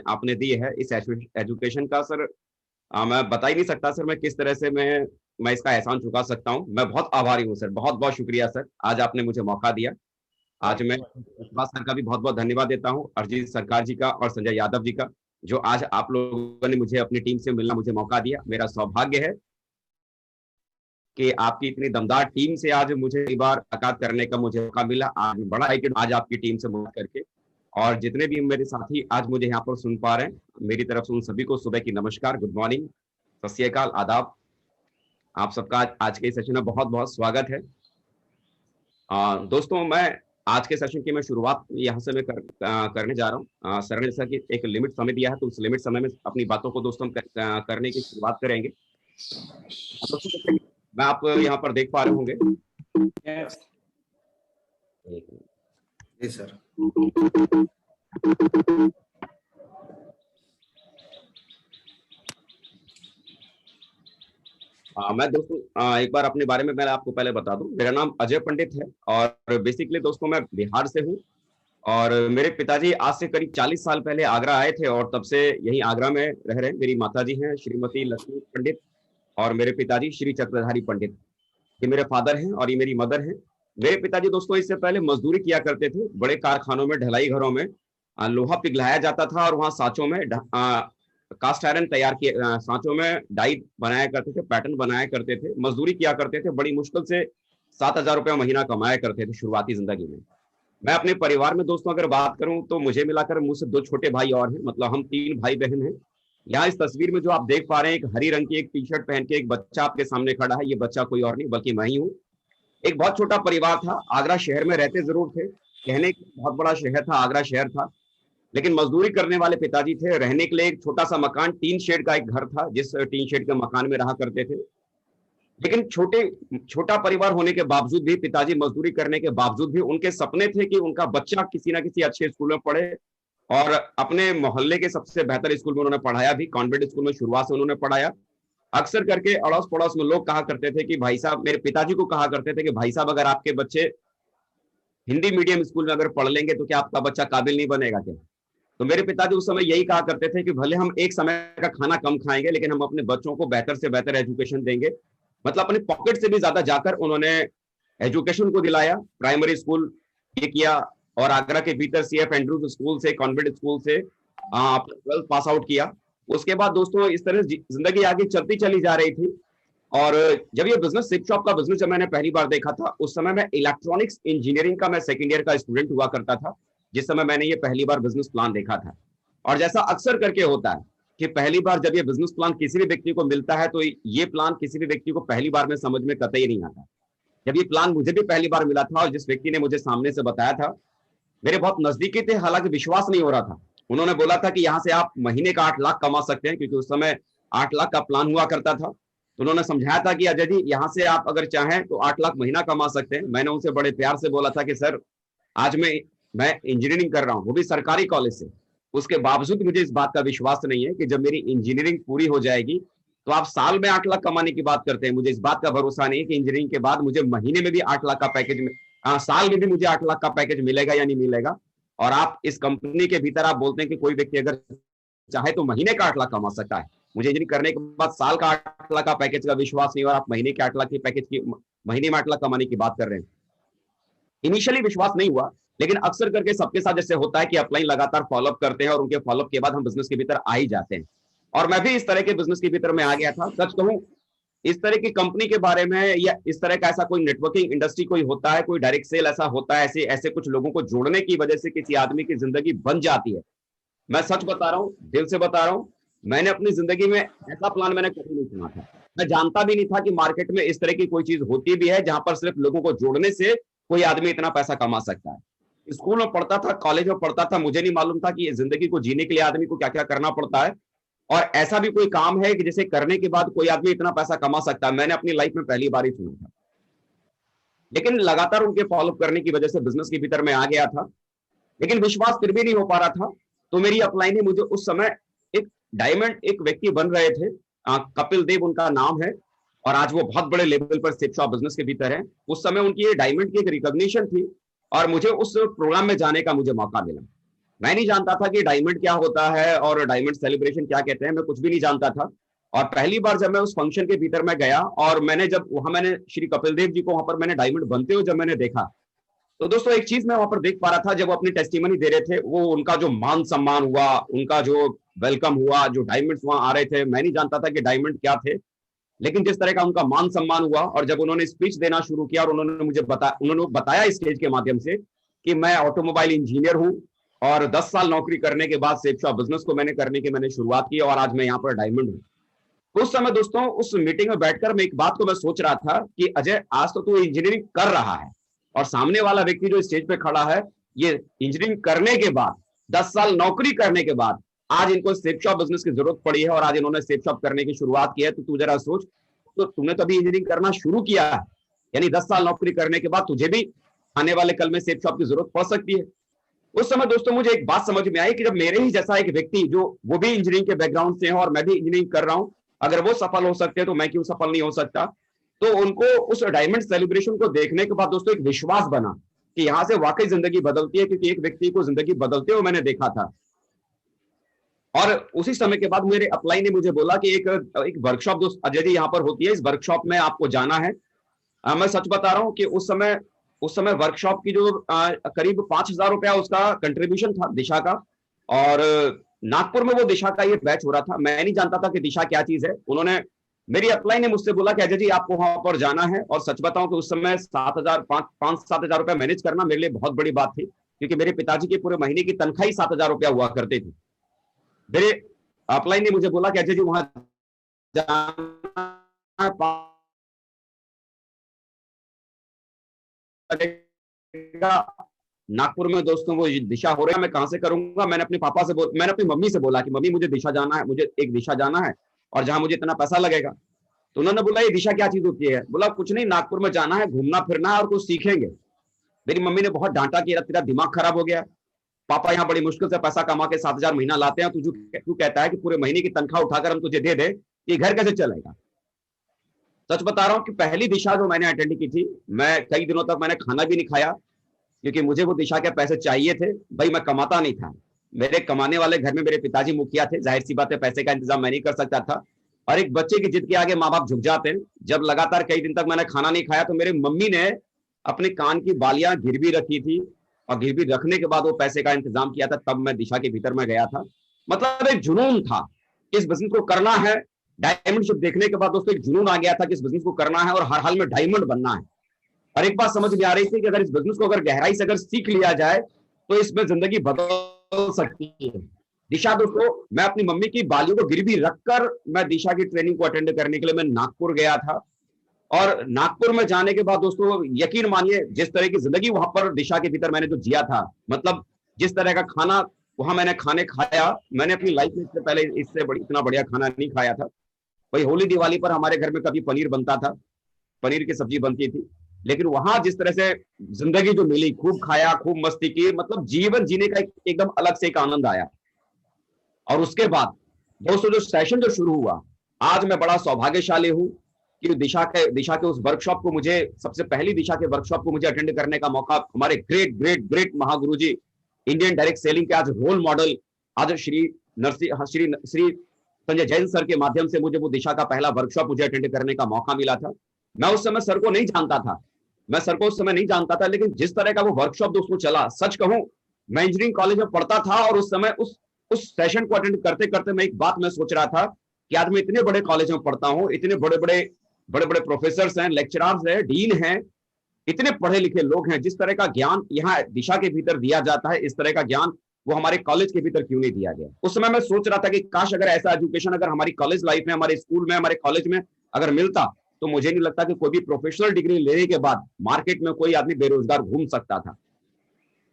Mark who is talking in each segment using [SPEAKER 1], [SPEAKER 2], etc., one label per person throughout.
[SPEAKER 1] आपने दी है इस एजुकेशन का सर, मैं बता ही नहीं सकता सर, मैं किस तरह से मैं इसका एहसान चुका सकता हूँ। मैं बहुत आभारी हूँ सर, बहुत बहुत शुक्रिया सर, आज आपने मुझे मौका दिया। आज मैं सुभाष सर का भी बहुत बहुत धन्यवाद देता हूँ, अरिजीत सरकार जी का और संजय यादव जी का, जो आज आप लोगों ने मुझे अपनी टीम से मिलना मुझे मौका दिया। मेरा सौभाग्य है कि आपकी इतनी दमदार टीम से आज मुझे कई बार मुलाकात करने का मुझे मौका मिला। आज बड़ा है कि आज आपकी टीम से मुलाकात करके, और जितने भी मेरे साथी आज मुझे यहाँ पर सुन पा रहे हैं, मेरी तरफ से उन सभी को सुबह की नमस्कार, गुड मॉर्निंग, सत श्री अकाल, आदाब। आप सबका आज के सेशन में बहुत बहुत स्वागत है। दोस्तों, मैं आज के सेशन की मैं शुरुआत यहाँ से मैं करने जा रहा हूँ। सर ने जैसा कि एक लिमिट समय दिया है, तो उस लिमिट समय में अपनी बातों को दोस्तों करने की शुरुआत करेंगे। मैं आप यहाँ पर देख पा रहे होंगे।
[SPEAKER 2] जी सर।
[SPEAKER 1] मैं दोस्तों एक बार अपने बारे में मैं आपको पहले बता दूं। मेरा नाम अजय पंडित है और बेसिकली दोस्तों मैं बिहार से हूं, और मेरे पिताजी आज से करीब 40 साल पहले आगरा आए थे और तब से यहीं आगरा में रह रहे हैं। मेरी माताजी हैं श्रीमती लक्ष्मी पंडित और मेरे पिताजी श्री चक्रधारी पंडित। ये मेरे फादर हैं और ये मेरी मदर हैं। मेरे पिताजी दोस्तों इससे पहले मजदूरी किया करते थे, बड़े कारखानों में, ढलाई घरों में लोहा पिघलाया जाता था और वहाँ सांचों में कास्ट आयरन तैयार किए, सांचों में डाई बनाया करते थे, पैटर्न बनाया करते थे, मजदूरी किया करते थे। बड़ी मुश्किल से 7,000 रुपया महीना कमाया करते थे शुरुआती जिंदगी में। मैं अपने परिवार में दोस्तों अगर बात करूं तो मुझे मिलाकर मुझसे 2 छोटे भाई और हैं, मतलब हम 3 भाई बहन हैं। यहाँ इस तस्वीर में जो आप देख पा रहे हैं, एक हरी रंग की एक टी शर्ट पहन के एक बच्चा आपके सामने खड़ा है। ये बच्चा कोई और नहीं बल्कि मैं ही हूँ। एक बहुत छोटा परिवार था, आगरा शहर में रहते जरूर थे, कहने के बहुत बड़ा शहर था, आगरा शहर था, लेकिन मजदूरी करने वाले पिताजी थे। रहने के लिए एक छोटा सा मकान, टीन शेड का एक घर था, जिस टीन शेड के मकान में रहा करते थे। लेकिन छोटा परिवार होने के बावजूद भी, पिताजी मजदूरी करने के बावजूद भी, उनके सपने थे कि उनका बच्चा किसी ना किसी अच्छे स्कूल में पढ़े, और अपने मोहल्ले के सबसे बेहतर स्कूल में उन्होंने पढ़ाया भी। कॉन्वेंट स्कूल में शुरुआत से उन्होंने पढ़ाया। अक्सर करके अड़ोस पड़ोस में लोग कहा करते थे कि भाई साहब, मेरे पिताजी को कहा करते थे कि भाई साहब, अगर आपके बच्चे हिंदी मीडियम स्कूल में अगर पढ़ लेंगे तो क्या आपका बच्चा काबिल नहीं बनेगा क्या? तो मेरे पिताजी उस समय यही कहा करते थे कि भले हम एक समय का खाना कम खाएंगे, लेकिन हम अपने बच्चों को बेहतर से बेहतर एजुकेशन देंगे। मतलब अपने पॉकेट से भी ज्यादा जाकर उन्होंने एजुकेशन को दिलाया। प्राइमरी स्कूल ये किया और आगरा के भीतर CF एंड्रूज स्कूल से, कॉन्वेंट स्कूल से 12th पास आउट किया। उसके बाद दोस्तों इस तरह जिंदगी आगे चलती चली जा रही थी। और जब ये बिजनेस, सिप शॉप का बिजनेस जब मैंने पहली बार देखा था, उस समय मैं इलेक्ट्रॉनिक्स इंजीनियरिंग का मैं सेकेंड ईयर का स्टूडेंट हुआ करता था, जिस समय मैंने ये पहली बार बिजनेस प्लान देखा था। और जैसा अक्सर करके होता है कि पहली बार जब ये बिजनेस प्लान किसी भी व्यक्ति को मिलता है, तो ये प्लान किसी भी व्यक्ति को पहली बार में समझ में कतई नहीं आता। जब ये प्लान मुझे भी पहली बार मिला था और जिस व्यक्ति ने मुझे सामने से बताया था, मेरे बहुत नजदीकी थे, हालांकि विश्वास नहीं हो रहा था। उन्होंने बोला था कि यहाँ से आप महीने का 8 लाख कमा सकते हैं, क्योंकि उस समय 8 लाख का प्लान हुआ करता था। तो उन्होंने समझाया था कि अजय जी, यहाँ से आप अगर चाहें तो 8 लाख महीना कमा सकते हैं। मैंने उनसे बड़े प्यार से बोला था कि सर, आज मैं इंजीनियरिंग कर रहा हूँ, वो भी सरकारी कॉलेज से। उसके बावजूद मुझे इस बात का विश्वास नहीं है कि जब मेरी इंजीनियरिंग पूरी हो जाएगी तो आप साल में 8 लाख कमाने की बात करते हैं। मुझे इस बात का भरोसा नहीं है कि इंजीनियरिंग के बाद मुझे महीने में भी 8 लाख का पैकेज, साल में भी मुझे 8 लाख का पैकेज मिलेगा या नहीं मिलेगा। और आप इस कंपनी के भीतर आप बोलते हैं कि कोई व्यक्ति अगर चाहे तो महीने का 8 लाख कमा सकता है। मुझे इंजीनियरिंग करने के बाद साल का 8 लाख का पैकेज का विश्वास नहीं, और आप महीने के 8 लाख की पैकेज की, महीने में 8 लाख कमाने की बात कर रहे हैं। इनिशियली विश्वास नहीं हुआ, लेकिन अक्सर करके सबके साथ जैसे होता है कि अपलाइन लगातार फॉलोअप करते हैं और उनके फॉलोअप के बाद हम बिजनेस के भीतर आ ही जाते हैं। और मैं भी इस तरह के बिजनेस के भीतर में आ गया था। सच कहूं, इस तरह की कंपनी के बारे में या इस तरह का ऐसा कोई नेटवर्किंग इंडस्ट्री कोई होता है, कोई डायरेक्ट सेल ऐसा होता है, ऐसे कुछ लोगों को जोड़ने की वजह से किसी आदमी की जिंदगी बन जाती है। मैं सच बता रहा हूँ, दिल से बता रहा हूँ, मैंने अपनी जिंदगी में ऐसा प्लान मैंने कभी नहीं सुना था। मैं जानता भी नहीं था कि मार्केट में इस तरह की कोई चीज होती भी है जहां पर सिर्फ लोगों को जोड़ने से कोई आदमी इतना पैसा कमा सकता है। स्कूल में पढ़ता था, कॉलेज में पढ़ता था, मुझे नहीं मालूम था कि जिंदगी को जीने के लिए आदमी को क्या क्या करना पड़ता है, और ऐसा भी कोई काम है कि जिसे करने के बाद कोई आदमी इतना पैसा कमा सकता है। मैंने अपनी लाइफ में पहली बार ही सुना था। लेकिन लगातार उनके फॉलोअप करने की वजह से बिजनेस के भीतर में आ गया था, लेकिन विश्वास फिर भी नहीं हो पा रहा था। तो मेरी अपलाइन ही मुझे उस समय एक डायमंड, एक व्यक्ति बन रहे थे, कपिल देव उनका नाम है, और आज वो बहुत बड़े लेवल पर सिप शॉप बिजनेस के भीतर है। उस समय उनकी ये डायमंड की एक रिकॉग्निशन थी और मुझे उस प्रोग्राम में जाने का मुझे मौका मिला। मैं नहीं जानता था कि डायमंड क्या होता है और डायमंड सेलिब्रेशन क्या कहते हैं, मैं कुछ भी नहीं जानता था। और पहली बार जब मैं उस फंक्शन के भीतर मैं गया और मैंने श्री कपिल देव जी को वहां पर मैंने डायमंड बनते हुए जब मैंने देखा, तो दोस्तों एक चीज मैं वहां पर देख पा रहा था, जब वो अपनी टेस्टिमनी दे रहे थे, वो उनका जो मान सम्मान हुआ, उनका जो वेलकम हुआ, जो डायमंड्स वहां आ रहे थे, मैं नहीं जानता था कि डायमंड क्या थे, लेकिन जिस तरह का उनका मान सम्मान हुआ और जब उन्होंने स्पीच देना शुरू किया और उन्होंने बताया स्टेज के माध्यम से कि मैं ऑटोमोबाइल इंजीनियर हूं और 10 साल नौकरी करने के बाद सेफ शॉप बिजनेस को मैंने शुरुआत की और आज मैं यहाँ पर डायमंड हूँ। उस समय दोस्तों उस मीटिंग में बैठकर मैं एक बात को मैं सोच रहा था कि अजय, आज तो तू इंजीनियरिंग कर रहा है और सामने वाला व्यक्ति जो स्टेज पे खड़ा है, ये इंजीनियरिंग करने के बाद 10 साल नौकरी करने के बाद आज इनको सेफ शॉप बिजनेस की जरूरत पड़ी है और आज इन्होंने सेफ शॉप करने की शुरुआत की है। तो तू जरा सोच, तो तुमने तो अभी इंजीनियरिंग करना शुरू किया है, यानी 10 साल नौकरी करने के बाद तुझे भी आने वाले कल में सेफ शॉप की जरूरत पड़ सकती है। उस समय दोस्तों मुझे एक बात समझ में आई कि जब मेरे ही जैसा एक व्यक्ति जो वो भी इंजीनियरिंग के बैकग्राउंड से है और मैं भी इंजीनियरिंग कर रहा हूं, अगर वो सफल हो सकते हैं तो मैं क्यों सफल नहीं हो सकता। तो उनको उस डायमंड सेलिब्रेशन को देखने के बाद दोस्तों एक विश्वास बना कि यहां से वाकई जिंदगी बदलती है, क्योंकि एक व्यक्ति को जिंदगी बदलते हुए मैंने देखा था। और उसी समय के बाद मेरे अपलाइन ने मुझे बोला कि एक वर्कशॉप दोस्त अजय जी यहाँ पर होती है, इस वर्कशॉप में आपको जाना है। मैं सच बता रहा हूँ कि उस समय वर्कशॉप की जो करीब 5,000 रुपया उसका कंट्रीब्यूशन था दिशा का, और नागपुर में वो दिशा का ये बैच हो रहा था। मैं नहीं जानता था कि दिशा क्या चीज है। उन्होंने मेरी अपलाइन ने मुझसे बोला कि अजय जी आपको वहां पर जाना है, और सच बताऊं कि उस समय 7,000 रुपया मैनेज करना मेरे लिए बहुत बड़ी बात थी, क्योंकि मेरे पिताजी के पूरे महीने की तनख्वाह ही 7,000 रुपया हुआ करती थी। मेरे अपलाइन ने मुझे बोला कि अजय जी वहां नागपुर में दोस्तों वो दिशा हो रहा है, मैं कहां से करूंगा। मैंने अपनी मम्मी से बोला कि मम्मी मुझे दिशा जाना है, मुझे एक दिशा जाना है और जहां मुझे इतना पैसा लगेगा। तो उन्होंने बोला ये दिशा क्या चीज होती है। बोला कुछ नहीं, नागपुर में जाना है, घूमना फिरना है और कुछ सीखेंगे। मेरी मम्मी ने बहुत डांटा कि तेरा दिमाग खराब हो गया, पापा यहाँ बड़ी मुश्किल से पैसा कमा के 7,000 महीना लाते हैं, तू कहता है कि पूरे महीने की तनख्वाह उठाकर हम तुझे दे दे, ये घर कैसे चलेगा। सच बता रहा हूँ कि पहली दिशा जो मैंने अटेंड की थी, मैं कई दिनों तक मैंने खाना भी नहीं खाया, क्योंकि मुझे वो दिशा के पैसे चाहिए थे। भाई मैं कमाता नहीं था, मेरे कमाने वाले घर में मेरे पिताजी मुखिया थे, जाहिर सी बात है पैसे का इंतजाम मैं नहीं कर सकता था, और एक बच्चे की जिद के आगे माँ बाप झुक जाते हैं। जब लगातार कई दिन तक मैंने खाना नहीं खाया तो मेरी मम्मी ने अपने कान की बालियां गिरवी रखी थी, और गिरवी रखने के बाद वो पैसे का इंतजाम किया था, तब मैं दिशा के भीतर में गया था। मतलब एक जुनून था इस बिजनेस को करना है। डायमंडशिप देखने के बाद दोस्तों एक जुनून आ गया था कि इस बिजनेस को करना है और हर हाल में डायमंड बनना है। और एक बात समझ में आ रही थी कि अगर इस बिजनेस को अगर गहराई से अगर सीख लिया जाए तो इसमें जिंदगी बदल सकती है। दिशा दोस्तों, मैं अपनी मम्मी की बालियों को गिरवी रखकर मैं दिशा की ट्रेनिंग को अटेंड करने के लिए मैं नागपुर गया था। और नागपुर में जाने के बाद दोस्तों यकीन मानिए, जिस तरह की जिंदगी वहां पर दिशा के भीतर मैंने जो जिया था, मतलब जिस तरह का खाना वहां मैंने खाया, मैंने अपनी लाइफ में इससे पहले इतना बढ़िया खाना नहीं खाया था। वही होली दिवाली पर हमारे घर में कभी पनीर बनता था, पनीर की सब्जी बनती थी, लेकिन वहां जिस तरह से जिंदगी जो मिली, खूब खाया, खूब मस्ती की, मतलब जीवन जीने का एकदम अलग से एक आनंद आया। और उसके बाद दोस्तों जो सेशन जो शुरू हुआ, आज मैं बड़ा सौभाग्यशाली हूं कि दिशा के उस वर्कशॉप को मुझे सबसे पहली दिशा के वर्कशॉप को मुझे अटेंड करने का मौका हमारे ग्रेट ग्रेट ग्रेट महागुरु जी, इंडियन डायरेक्ट सेलिंग के आज रोल मॉडल, आज श्री संजय जैन सर के माध्यम से मुझे वो दिशा का पहला वर्कशॉप मुझे अटेंड करने का मौका मिला था। मैं उस समय सर को नहीं जानता था, लेकिन जिस तरह का वो वर्कशॉप दोस्तों चला, सच कहूं मैं इंजीनियरिंग कॉलेज में पढ़ता था और उस समय उस सेशन को अटेंड करते करते मैं एक बात मैं सोच रहा था कि आज मैं इतने बड़े कॉलेज में पढ़ता हूं, इतने बड़े बड़े प्रोफेसर हैं, लेक्चरर्स हैं, डीन हैं, इतने पढ़े लिखे लोग हैं, जिस तरह का ज्ञान यहाँ दिशा के भीतर दिया जाता है, इस तरह का ज्ञान वो हमारे कॉलेज के भीतर क्यों नहीं दिया गया। उस समय मैं सोच रहा था कि काश अगर ऐसा एजुकेशन अगर हमारी कॉलेज लाइफ में, हमारे स्कूल में, हमारे कॉलेज में अगर मिलता, तो मुझे नहीं लगता कि कोई भी प्रोफेशनल डिग्री लेने के बाद मार्केट में कोई आदमी बेरोजगार घूम सकता था।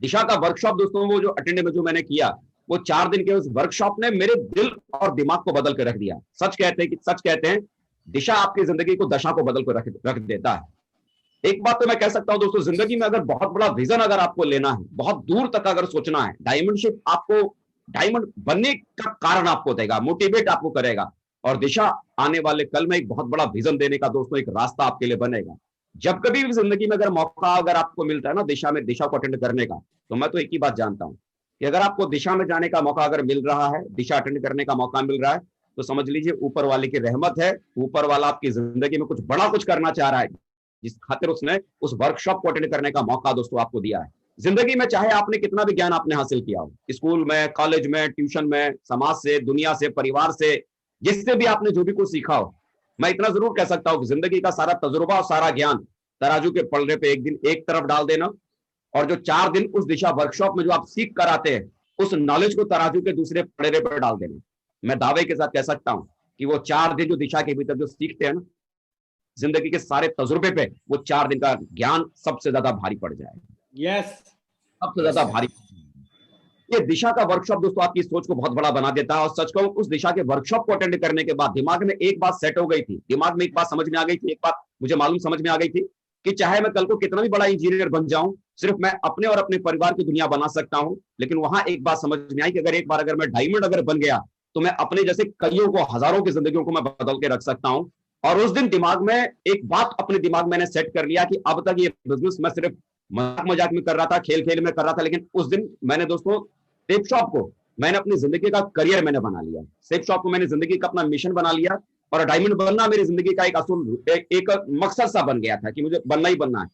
[SPEAKER 1] दिशा का वर्कशॉप दोस्तों वो जो अटेंड में जो मैंने किया, वो 4 दिन के उस वर्कशॉप ने मेरे दिल और दिमाग को बदल कर रख दिया। सच कहते हैं दिशा आपकी जिंदगी को दशा को बदल कर रख देता है। एक बात तो मैं कह सकता हूं दोस्तों, जिंदगी में अगर बहुत बड़ा विजन अगर आपको लेना है, बहुत दूर तक अगर सोचना है, डायमंडशिप आपको डायमंड बनने का कारण आपको देगा, मोटिवेट आपको करेगा, और दिशा आने वाले कल में एक बहुत बड़ा विजन देने का दोस्तों एक रास्ता आपके लिए बनेगा। जब कभी भी जिंदगी में अगर मौका अगर आपको मिलता है ना दिशा को अटेंड करने का, तो मैं तो एक ही बात जानता हूं कि अगर आपको दिशा में जाने का मौका अगर मिल रहा है, दिशा अटेंड करने का मौका मिल रहा है, तो समझ लीजिए ऊपर वाले की रहमत है, ऊपर वाला आपकी जिंदगी में कुछ बड़ा कुछ करना चाह रहा है, जिस खातिर उसने उस वर्कशॉप को अटेंड करने का मौका दोस्तों आपको दिया है। जिंदगी में चाहे आपने कितना भी ज्ञान आपने हासिल किया हो, स्कूल में, कॉलेज में, ट्यूशन में, समाज से, दुनिया से, परिवार से, जिससे भी आपने जो भी कुछ सीखा हो, मैं इतना जरूर कह सकता हूँ कि जिंदगी का सारा तजुर्बा और सारा ज्ञान तराजू के पलड़े पे एक दिन एक तरफ डाल देना, और जो 4 दिन उस दिशा वर्कशॉप में जो आप सीख कर आते हैं, उस नॉलेज को तराजू के दूसरे पलड़े पर डाल देना। मैं दावे के साथ कह सकता हूं कि वो 4 दिन जो दिशा के भीतर जो सीखते हैं ना, जिंदगी के सारे तजुर्बे पे वो 4 दिन का ज्ञान सबसे ज्यादा भारी पड़ जाएगा।
[SPEAKER 3] यस,
[SPEAKER 1] सबसे ज्यादा भारी। ये दिशा का वर्कशॉप दोस्तों आपकी सोच को बहुत बड़ा बना देता है। और सच कहूं, उस दिशा के वर्कशॉप को अटेंड करने के बाद दिमाग में एक बात सेट हो गई थी, दिमाग में एक बात समझ में आ गई थी, एक बात मुझे मालूम समझ में आ गई थी कि चाहे मैं कल को कितना भी बड़ा इंजीनियर बन जाऊं, सिर्फ मैं अपने और अपने परिवार की दुनिया बना सकता हूं। लेकिन वहां एक बात समझ में आई कि अगर एक बार अगर मैं डायमंड अगर बन गया, तो मैं अपने जैसे कईयों को, हजारों की जिंदगियों को मैं बदल के रख सकता हूं। और उस दिन दिमाग में एक बात अपने दिमाग में मैंने सेट कर लिया कि अब तक ये बिजनेस मैं सिर्फ मजाक मजाक में कर रहा था, खेल खेल में कर रहा था, लेकिन उस दिन मैंने दोस्तों सेप शॉप को मैंने अपनी जिंदगी का करियर मैंने बना लिया। सेप शॉप को मैंने जिंदगी का अपना मिशन बना लिया, और डायमंड बनना मेरी जिंदगी का एक असूल एक मकसद सा बन गया था कि मुझे बनना ही बनना है।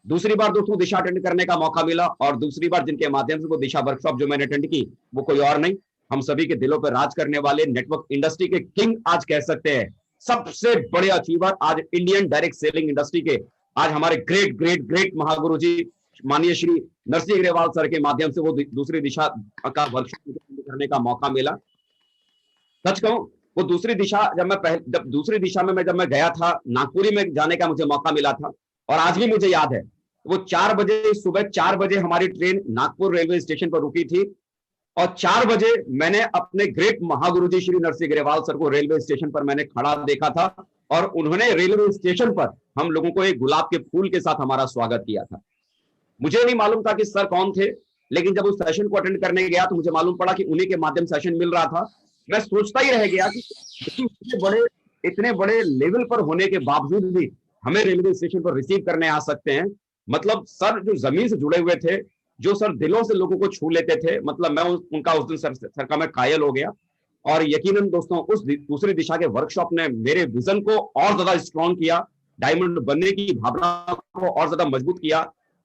[SPEAKER 1] दूसरी बार दोस्तों दिशा अटेंड करने का मौका मिला, और दूसरी बार जिनके माध्यम से वो दिशा वर्कशॉप जो मैंने अटेंड की, वो कोई और नहीं, हम सभी के दिलों पर राज करने वाले, नेटवर्क इंडस्ट्री के किंग आज कह सकते हैं, सबसे बड़े अचीवर आज इंडियन डायरेक्ट सेलिंग इंडस्ट्री के, आज हमारे ग्रेट ग्रेट ग्रेट महागुरु जी माननीय श्री नरसिंह अग्रवाल सर के माध्यम से वो दूसरी दिशा का वर्कशॉप करने का मौका मिला। सच कहूं, वो दूसरी दिशा जब दूसरी दिशा में जब मैं गया था, नागपुरी में जाने का मुझे मौका मिला था, और आज भी मुझे याद है वो 4 बजे, सुबह 4 बजे हमारी ट्रेन नागपुर रेलवे स्टेशन पर रुकी थी, और 4 बजे मैंने अपने ग्रेट महागुरु जी श्री नरसिंह अग्रवाल सर को रेलवे स्टेशन पर मैंने खड़ा देखा था, और उन्होंने रेलवे स्टेशन पर हम लोगों को एक गुलाब के फूल के साथ हमारा स्वागत किया था। मुझे नहीं मालूम था कि सर कौन थे, लेकिन जब उस सेशन को अटेंड करने गया तो मुझे मालूम पड़ा कि उन्हीं के माध्यम से सेशन मिल रहा था। मैं सोचता ही रह गया कि इतने बड़े लेवल पर होने के बावजूद भी हमें रेलवे स्टेशन पर रिसीव करने आ सकते हैं। मतलब सर जो जमीन से जुड़े हुए थे, जो सर दिलों से लोगों को छू लेते थे, मतलब मैं उनका उस दिन सर का मैं कायल हो गया। और यकीनन दोस्तों उस दूसरी दिशा के वर्कशॉप ने मेरे विजन को और ज्यादा स्ट्रॉन्ग किया, डायमंड बनने की भावना को और ज्यादा मजबूत किया।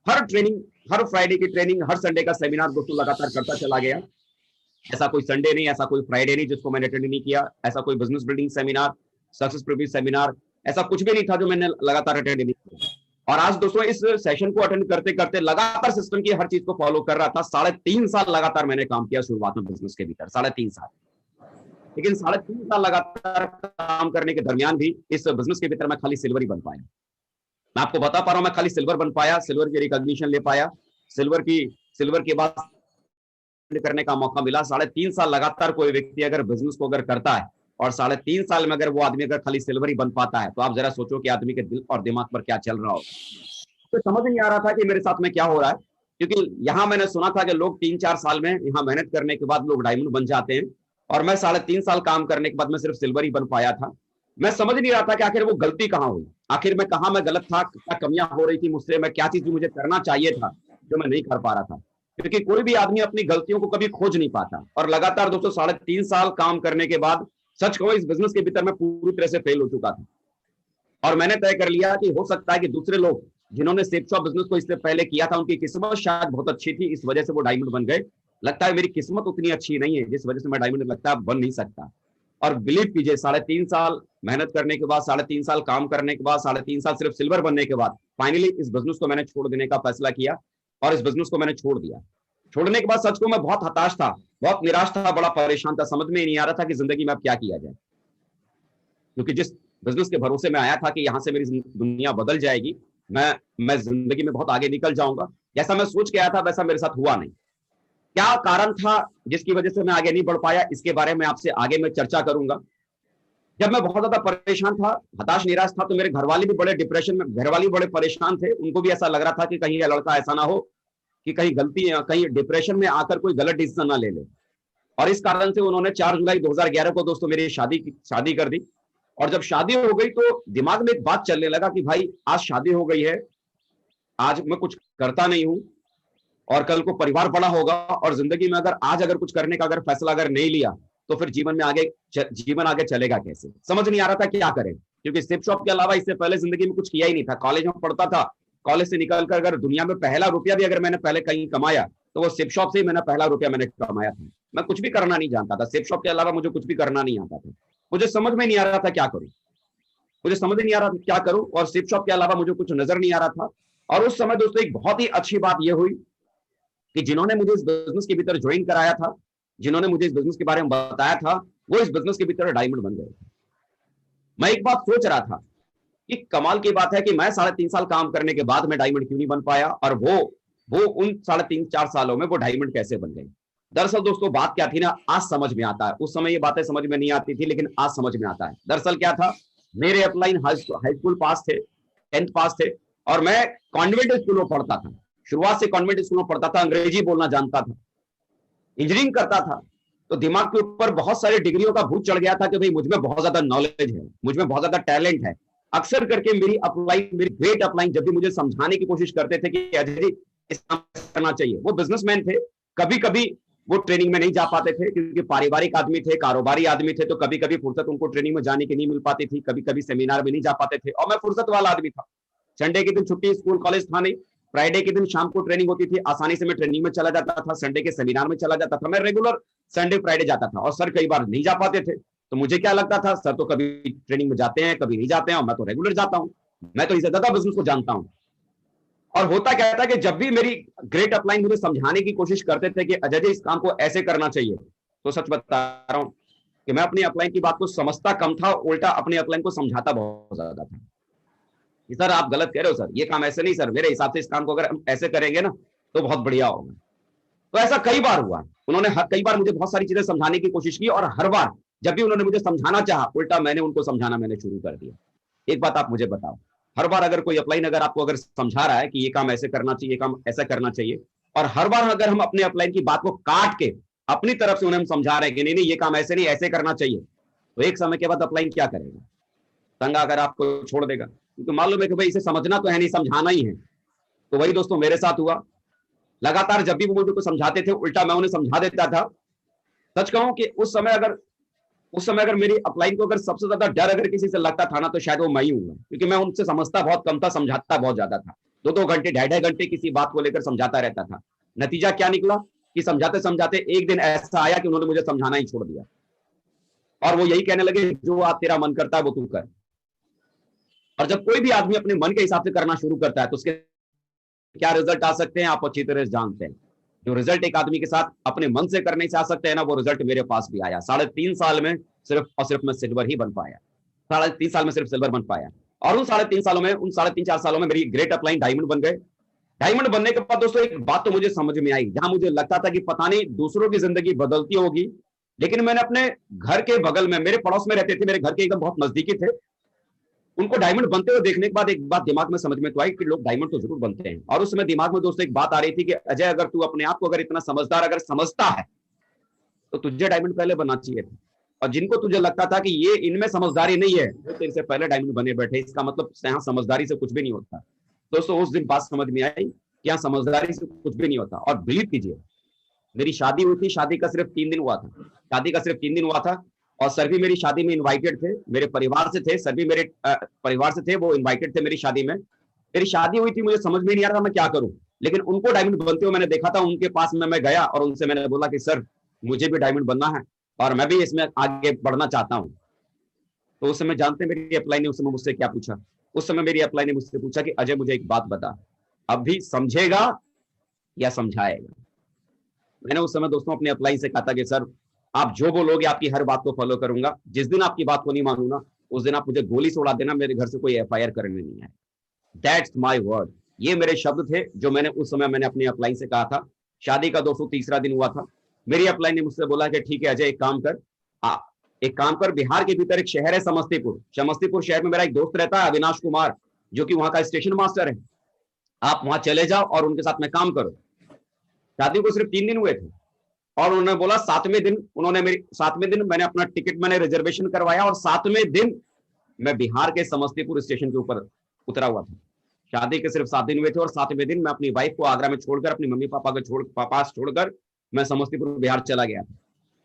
[SPEAKER 1] हर ट्रेनिंग, हर फ्राइडे की ट्रेनिंग, हर संडे का सेमिनार दोस्तों लगातार करता चला गया। ऐसा कोई संडे नहीं, ऐसा कोई फ्राइडे नहीं जिसको मैंने अटेंड नहीं किया, ऐसा कोई business building seminar, success preview seminar, ऐसा कुछ भी नहीं था जो मैंने लगातार अटेंड नहीं किया। और आज दोस्तों इस सेशन को अटेंड करते करते लगातार सिस्टम की हर चीज को फॉलो कर रहा था। 3.5 साल लगातार मैंने काम किया शुरुआत में बिजनेस के भीतर, 3.5 साल। लेकिन 3.5 साल लगातार काम करने के दरमियान भी इस बिजनेस के भीतर मैं खाली सिल्वर ही बन पाया। मैं आपको बता पा रहा हूं, मैं खाली सिल्वर बन पाया, सिल्वर की रिकॉग्निशन ले पाया, सिल्वर के बाद करने का मौका मिला। 3.5 साल लगातार कोई व्यक्ति अगर बिजनेस को अगर करता है, और 3.5 साल में अगर वो आदमी अगर खाली सिल्वर ही बन पाता है, तो आप जरा सोचो कि आदमी के दिल और दिमाग पर क्या चल रहा हो। तो समझ नहीं आ रहा था कि मेरे साथ में क्या हो रहा है, क्योंकि यहाँ मैंने सुना था कि लोग 3-4 साल में यहाँ मेहनत करने के बाद लोग डायमंड बन जाते हैं, और मैं 3.5 साल काम करने के बाद मैं सिर्फ सिल्वर ही बन पाया था। मैं समझ नहीं रहा था कि आखिर वो गलती कहाँ हुई, आखिर मैं कहाँ मैं गलत था, क्या कमियां हो रही थी मुझसे, मैं क्या चीज मुझे करना चाहिए था जो मैं नहीं कर पा रहा था। क्योंकि कोई भी आदमी अपनी गलतियों को कभी खोज नहीं पाता। और लगातार दोस्तों 3.5 साल काम करने के बाद सच कहूं इस बिजनेस के भीतर मैं पूरी तरह से फेल हो चुका था, और मैंने तय कर लिया कि हो सकता है कि दूसरे लोग जिन्होंने सेप शॉप बिजनेस को इससे पहले किया था, उनकी किस्मत शायद बहुत अच्छी थी, इस वजह से वो डायमंड बन गए। लगता है मेरी किस्मत उतनी अच्छी नहीं है जिस वजह से मैं डायमंड लगता है बन नहीं सकता। और बिलीव कीजिए 3.5 साल मेहनत करने के बाद, 3.5 साल काम करने के बाद, 3.5 साल सिर्फ सिल्वर बनने के बाद फाइनली इस बिजनेस को मैंने छोड़ देने का फैसला किया, और इस बिजनेस को मैंने छोड़ दिया। छोड़ने के बाद सच को मैं बहुत हताश था, बहुत निराश था, बड़ा परेशान था, समझ में ही नहीं आ रहा था कि जिंदगी में अब क्या किया जाए। क्योंकि जिस बिजनेस के भरोसे में आया था कि यहां से मेरी दुनिया बदल जाएगी, मैं जिंदगी में बहुत आगे निकल जाऊंगा, जैसा मैं सोच के आया था वैसा मेरे साथ हुआ नहीं। क्या कारण था जिसकी वजह से मैं आगे नहीं बढ़ पाया, इसके बारे में आपसे आगे मैं चर्चा करूंगा। जब मैं बहुत ज्यादा परेशान था, हताश निराश था, तो मेरे घर वाले भी बड़े डिप्रेशन में, घर वाले बड़े परेशान थे। उनको भी ऐसा लग रहा था कि कहीं यह लड़का ऐसा ना हो कि कहीं डिप्रेशन में आकर कोई गलत डिसीजन ना ले ले। और इस कारण से उन्होंने 4 जुलाई 2011 को दोस्तों मेरी शादी कर दी। और जब शादी हो गई तो दिमाग में एक बात चलने लगा कि भाई आज शादी हो गई है, आज मैं कुछ करता नहीं हूं, और कल को परिवार बड़ा होगा और जिंदगी में अगर कुछ करने का अगर फैसला अगर नहीं लिया तो फिर जीवन आगे चलेगा कैसे? समझ नहीं आ रहा था क्या करें, क्योंकि सिप शॉप के अलावा इससे पहले जिंदगी में कुछ किया ही नहीं था। कॉलेज में पढ़ता था, कॉलेज से निकलकर अगर दुनिया में पहला रुपया भी अगर मैंने पहले कहीं कमाया तो वो सिप शॉप से ही मैंने पहला रुपया मैंने कमाया था। मैं कुछ भी करना नहीं जानता था, सिप शॉप के अलावा मुझे कुछ भी करना नहीं आता था। मुझे समझ में नहीं आ रहा था क्या करूं, मुझे समझ नहीं आ रहा था क्या करूं, और सिप शॉप के अलावा मुझे कुछ नजर नहीं आ रहा था। और उस समय दोस्तों एक बहुत ही अच्छी बात यह हुई कि जिन्होंने मुझे इस बिजनेस के भीतर ज्वाइन कराया था, जिन्होंने मुझे इस बिजनेस के बारे में बताया था, वो इस बिजनेस के भीतर डायमंड बन गए। मैं एक बात सोच रहा था कि कमाल की बात है कि मैं 3.5 साल काम करने के बाद मैं डायमंड क्यों नहीं बन पाया, और वो उन 3.5-4 सालों में वो डायमंड कैसे बन गई। दरअसल दोस्तों बात क्या थी ना, आज समझ में आता है। उस समय ये बातें समझ में नहीं आती थी, लेकिन आज समझ में आता है। दरअसल क्या था, मेरे अपलाइन हाई स्कूल पास थे, 10th पास थे, और मैं कॉन्वेंट स्कूल में पढ़ता था। शुरुआत से कॉन्वेंट स्कूल में पढ़ता था, अंग्रेजी बोलना जानता था, इंजीनियरिंग करता था। तो दिमाग के ऊपर बहुत सारी डिग्रियों का भूत चढ़ गया था कि भाई मुझ में बहुत ज्यादा नॉलेज है, मुझ में बहुत ज्यादा टैलेंट है। अक्सर करके मेरी ग्रेट अपलाइन जब भी मुझे समझाने की कोशिश करते थे कि अजय जी इस काम करना चाहिए, वो बिजनेसमैन थे, कभी कभी वो ट्रेनिंग में नहीं जा पाते थे क्योंकि पारिवारिक आदमी थे, कारोबारी आदमी थे, तो कभी कभी फुर्सत उनको ट्रेनिंग में जाने की नहीं मिल पाती थी, कभी कभी सेमिनार में नहीं जा पाते थे। और मैं फुर्सत वाला आदमी था, संडे के दिन छुट्टी, स्कूल कॉलेज था नहीं, फ्राइडे के दिन शाम को ट्रेनिंग होती थी, आसानी से मैं ट्रेनिंग में चला जाता था, संडे के सेमिनार में चला जाता था। मैं रेगुलर संडे फ्राइडे जाता था, और सर कई बार नहीं जा पाते थे। तो मुझे क्या लगता था, सर तो कभी ट्रेनिंग में जाते हैं, कभी नहीं जाते हैं, और मैं तो रेगुलर जाता हूं, मैं तो इससे ज्यादा बिजनेस को जानता हूं। और होता क्या था कि जब भी मेरी ग्रेट अपलाइन मुझे समझाने की कोशिश करते थे कि अजय जी इस काम को ऐसे करना चाहिए, तो सच बता रहा हूं कि मैं अपनी अपलाइन की बात को समझता कम था, उल्टा अपनी अपलाइन को समझाता बहुत ज्यादा था। सर आप गलत कह रहे हो सर, ये काम ऐसे नहीं सर, मेरे हिसाब से इस काम को अगर हम ऐसे करेंगे ना तो बहुत बढ़िया होगा। तो ऐसा कई बार हुआ, उन्होंने कई बार मुझे बहुत सारी चीजें समझाने की कोशिश की, और हर बार जब भी उन्होंने मुझे समझाना चाहा, उल्टा मैंने उनको समझाना शुरू कर दिया। एक बात आप मुझे बताओ, हर बार अगर कोई अपलाइन अगर आपको अगर समझा रहा है कि ये काम ऐसे करना चाहिए, ये काम ऐसा करना चाहिए, और हर बार अगर हम अपने अपलाइन की बात को काट के अपनी तरफ से उन्हें हम समझा रहे हैं कि नहीं नहीं ये काम ऐसे नहीं ऐसे करना चाहिए, तो एक समय के बाद अपलाइन क्या करेगा, तंग आकर आपको छोड़ देगा, क्योंकि मालूम है कि भाई इसे समझना तो है नहीं, समझाना ही है। तो वही दोस्तों मेरे साथ हुआ। लगातार जब भी वो मुझे को समझाते थे, उल्टा मैं उन्हें समझा देता था। सच कहूं कि उस समय अगर मेरी अपलाइन को अगर सबसे ज्यादा डर अगर किसी से लगता था ना, तो शायद वो मैं ही हूँ, क्योंकि मैं उनसे समझता बहुत कम था, समझाता बहुत ज्यादा था। 2-2 घंटे 2.5 घंटे किसी बात को लेकर समझाता रहता था। नतीजा क्या निकला कि समझाते समझाते एक दिन ऐसा आया कि उन्होंने मुझे समझाना ही छोड़ दिया, और वो यही कहने लगे जो आप तेरा मन करता है वो तू कर। और जब कोई भी आदमी अपने मन के हिसाब से करना शुरू करता है तो उसके क्या रिजल्ट आ सकते हैं आप अच्छी तरह से जानते हैं। जो रिजल्ट एक आदमी के साथ अपने मन से करने से आ सकते हैं ना, वो रिजल्ट मेरे पास भी आया। 3.5 साल में सिर्फ और सिर्फ मैं सिल्वर ही बन पाया, 3.5 साल में सिर्फ सिल्वर बन पाया। और उन 3.5 सालों में, उन 3.5-4 सालों में मेरी ग्रेट अपलाइन डायमंड बन गए। डायमंड बनने के बाद दोस्तों एक बात तो मुझे समझ में आई, जहां मुझे लगता था कि पता नहीं दूसरों की जिंदगी बदलती होगी, लेकिन मैंने अपने घर के बगल में, मेरे पड़ोस में रहते थे, मेरे घर के एकदम बहुत नजदीकी थे, उनको डायमंड बनते हुए देखने के बाद एक बात दिमाग में समझ में तो आई कि लोग डायमंड तो जरूर बनते हैं। और उस समय दिमाग में दोस्तों एक बात आ रही थी कि अजय अगर तू अपने आप को अगर इतना समझदार अगर समझता है तो तुझे डायमंड पहले बनना चाहिए था। और जिनको तुझे लगता था कि ये इनमें समझदारी नहीं है, वो तेरे से पहले डायमंड बने बैठे, इसका मतलब यहाँ समझदारी से कुछ भी नहीं होता। दोस्तों उस दिन बात समझ में आई कि यहाँ समझदारी से कुछ भी नहीं होता। और बिलीव कीजिए, मेरी शादी हुई थी, शादी का सिर्फ 3 दिन हुआ था, शादी का सिर्फ 3 दिन हुआ था, और सर भी मेरी शादी में इनवाइटेड थे, मेरे परिवार से थे, सर भी मेरे परिवार से थे, वो इनवाइटेड थे मेरी शादी में। मेरी शादी हुई थी, मुझे समझ में नहीं आ रहा था मैं क्या करूं, लेकिन उनको डायमंड बनते हुए मैंने देखा था। उनके पास में मैं गया और उनसे मैंने बोला कि सर मुझे भी डायमंड बनना है और मैं भी इसमें आगे बढ़ना चाहता हूँ। तो उस समय जानते मेरी अपलाइन ने उस समय मुझसे क्या पूछा, उस समय मेरी अपलाइन ने मुझसे पूछा कि अजय मुझे एक बात बता, अब भी समझेगा या समझाएगा। मैंने उस समय दोस्तों अपने अपलाइन से कहा था कि सर आप जो बोलोगे आपकी हर बात को फॉलो करूंगा, जिस दिन आपकी बात को नहीं मानूंगा उस दिन आप मुझे गोली से उड़ा देना, मेरे घर से कोई एफआईआर करने नहीं आए। दैट्स माय वर्ड, ये मेरे शब्द थे जो मैंने उस समय मैंने अपनी अपलाइन से कहा था। शादी का 203 दिन हुआ था। मेरी अपलाइन ने मुझसे बोला कि ठीक है अजय एक काम कर, बिहार के भीतर एक शहर है समस्तीपुर शहर में मेरा एक दोस्त रहता है अविनाश कुमार, जो कि वहां का स्टेशन मास्टर है, आप वहां चले जाओ और उनके साथ में काम करो। शादी को सिर्फ 3 दिन हुए थे और उन्होंने बोला 7वें दिन मैंने अपना टिकट मैंने रिजर्वेशन करवाया और 7वें दिन मैं बिहार के समस्तीपुर स्टेशन के ऊपर उतरा हुआ था। शादी के सिर्फ 7 दिन हुए थे और 7वें दिन मैं अपनी वाइफ को आगरा में छोड़कर, अपनी मम्मी पापा को पास छोड़कर मैं समस्तीपुर बिहार चला गया था।